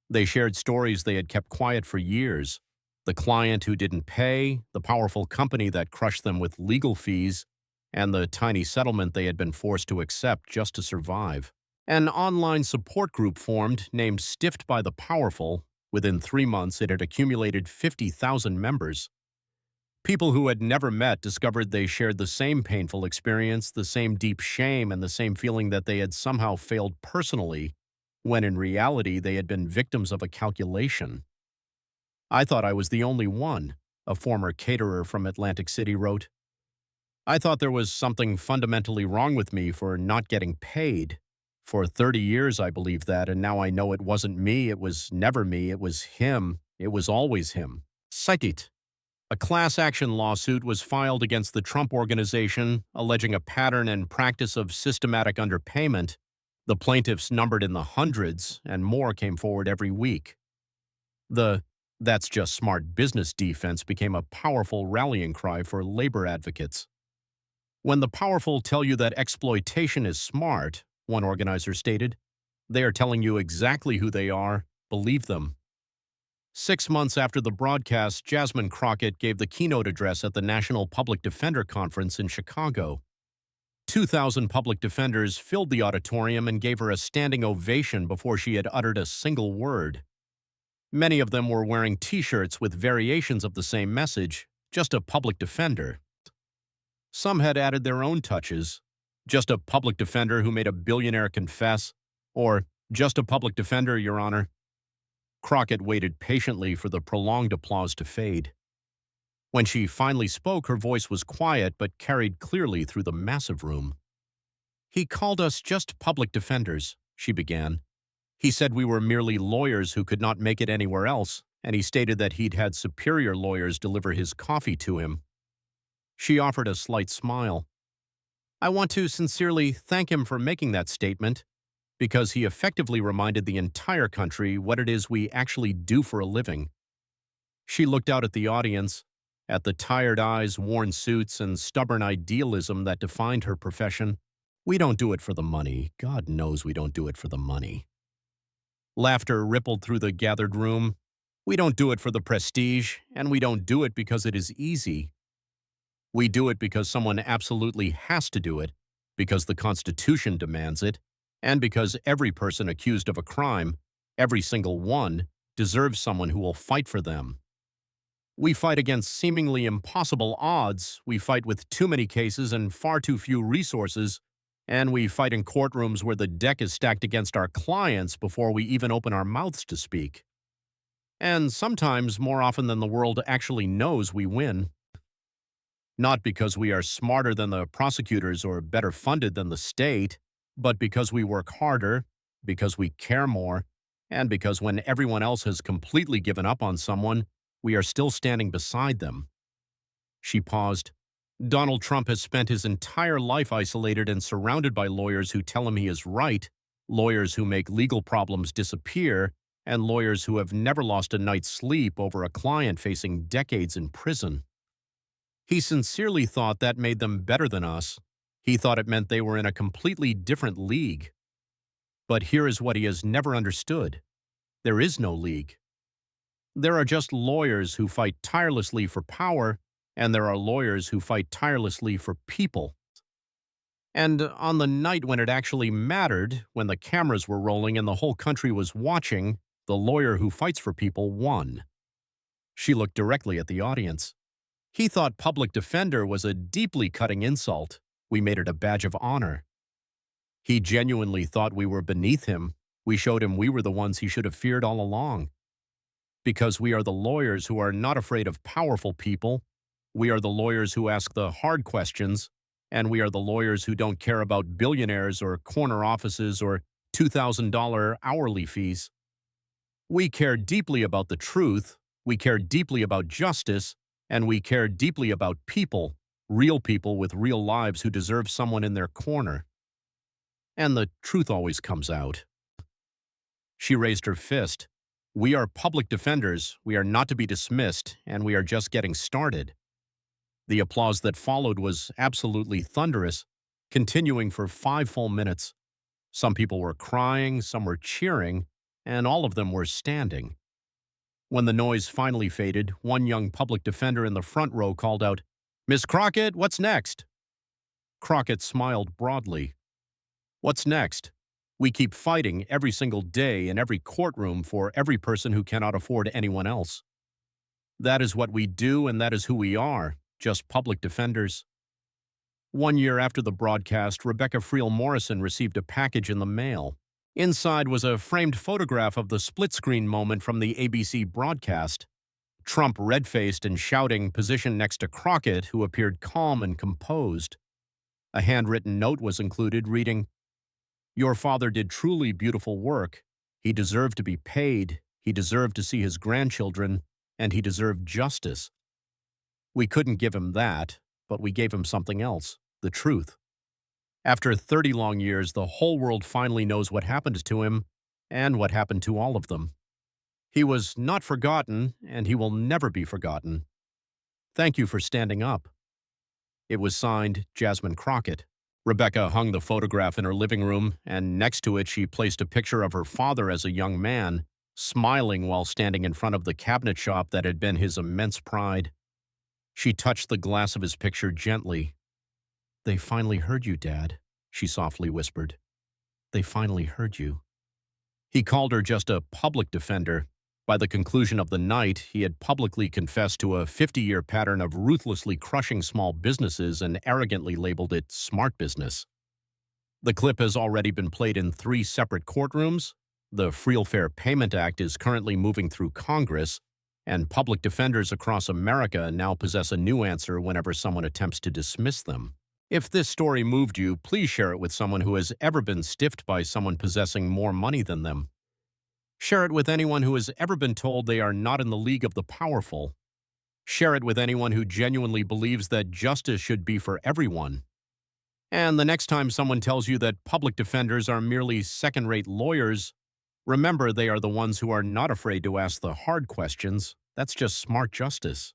They shared stories they had kept quiet for years. The client who didn't pay, the powerful company that crushed them with legal fees, and the tiny settlement they had been forced to accept just to survive. An online support group formed named Stiffed by the Powerful. Within 3 months, it had accumulated 50,000 members. People who had never met discovered they shared the same painful experience, the same deep shame, and the same feeling that they had somehow failed personally, when in reality they had been victims of a calculation. I thought I was the only one, a former caterer from Atlantic City wrote. I thought there was something fundamentally wrong with me for not getting paid. For 30 years I believed that, and now I know it wasn't me, it was never me, it was him, it was always him. Cited. A class action lawsuit was filed against the Trump Organization, alleging a pattern and practice of systematic underpayment. The plaintiffs numbered in the hundreds, and more came forward every week. The "that's just smart business" defense became a powerful rallying cry for labor advocates. When the powerful tell you that exploitation is smart, one organizer stated, they are telling you exactly who they are. Believe them. 6 months after the broadcast, Jasmine Crockett gave the keynote address at the National Public Defender Conference in Chicago. 2,000 public defenders filled the auditorium and gave her a standing ovation before she had uttered a single word. Many of them were wearing T-shirts with variations of the same message, "Just a public defender." Some had added their own touches, "Just a public defender who made a billionaire confess," or "Just a public defender, Your Honor." Crockett waited patiently for the prolonged applause to fade. When she finally spoke, her voice was quiet but carried clearly through the massive room. "He called us just public defenders," she began. "He said we were merely lawyers who could not make it anywhere else, and he stated that he'd had superior lawyers deliver his coffee to him." She offered a slight smile. "I want to sincerely thank him for making that statement, because he effectively reminded the entire country what it is we actually do for a living." She looked out at the audience, at the tired eyes, worn suits, and stubborn idealism that defined her profession. "We don't do it for the money. God knows we don't do it for the money." Laughter rippled through the gathered room. "We don't do it for the prestige, and we don't do it because it is easy. We do it because someone absolutely has to do it, because the Constitution demands it, and because every person accused of a crime, every single one, deserves someone who will fight for them. We fight against seemingly impossible odds, we fight with too many cases and far too few resources, and we fight in courtrooms where the deck is stacked against our clients before we even open our mouths to speak. And sometimes, more often than the world actually knows, we win. Not because we are smarter than the prosecutors or better funded than the state, but because we work harder, because we care more, and because when everyone else has completely given up on someone, we are still standing beside them." She paused. "Donald Trump has spent his entire life isolated and surrounded by lawyers who tell him he is right, lawyers who make legal problems disappear, and lawyers who have never lost a night's sleep over a client facing decades in prison. He sincerely thought that made them better than us. He thought it meant they were in a completely different league. But here is what he has never understood. There is no league. There are just lawyers who fight tirelessly for power, and there are lawyers who fight tirelessly for people. And on the night when it actually mattered, when the cameras were rolling and the whole country was watching, the lawyer who fights for people won." She looked directly at the audience. "He thought public defender was a deeply cutting insult. We made it a badge of honor. He genuinely thought we were beneath him. We showed him we were the ones he should have feared all along. Because we are the lawyers who are not afraid of powerful people. We are the lawyers who ask the hard questions, and we are the lawyers who don't care about billionaires or corner offices or $2,000 hourly fees. We care deeply about the truth, we care deeply about justice, and we care deeply about people, real people with real lives who deserve someone in their corner. And the truth always comes out." She raised her fist. "We are public defenders, we are not to be dismissed, and we are just getting started." The applause that followed was absolutely thunderous, continuing for 5 full minutes. Some people were crying, some were cheering, and all of them were standing. When the noise finally faded, one young public defender in the front row called out, "Miss Crockett, what's next?" Crockett smiled broadly. "What's next? We keep fighting every single day in every courtroom for every person who cannot afford anyone else. That is what we do, and that is who we are, just public defenders." 1 year after the broadcast, Rebecca Friel Morrison received a package in the mail. Inside was a framed photograph of the split-screen moment from the ABC broadcast. Trump, red-faced and shouting, positioned next to Crockett, who appeared calm and composed. A handwritten note was included, reading, "Your father did truly beautiful work. He deserved to be paid, he deserved to see his grandchildren, and he deserved justice. We couldn't give him that, but we gave him something else, the truth. After 30 long years, the whole world finally knows what happened to him and what happened to all of them. He was not forgotten, and he will never be forgotten. Thank you for standing up." It was signed Jasmine Crockett. Rebecca hung the photograph in her living room, and next to it she placed a picture of her father as a young man, smiling while standing in front of the cabinet shop that had been his immense pride. She touched the glass of his picture gently. "They finally heard you, Dad," she softly whispered. "They finally heard you." He called her just a public defender. By the conclusion of the night, he had publicly confessed to a 50-year pattern of ruthlessly crushing small businesses and arrogantly labeled it smart business. The clip has already been played in 3 separate courtrooms. The Free Fair Payment Act is currently moving through Congress, and public defenders across America now possess a new answer whenever someone attempts to dismiss them. If this story moved you, please share it with someone who has ever been stiffed by someone possessing more money than them. Share it with anyone who has ever been told they are not in the league of the powerful. Share it with anyone who genuinely believes that justice should be for everyone. And the next time someone tells you that public defenders are merely second-rate lawyers, remember they are the ones who are not afraid to ask the hard questions. That's just smart justice.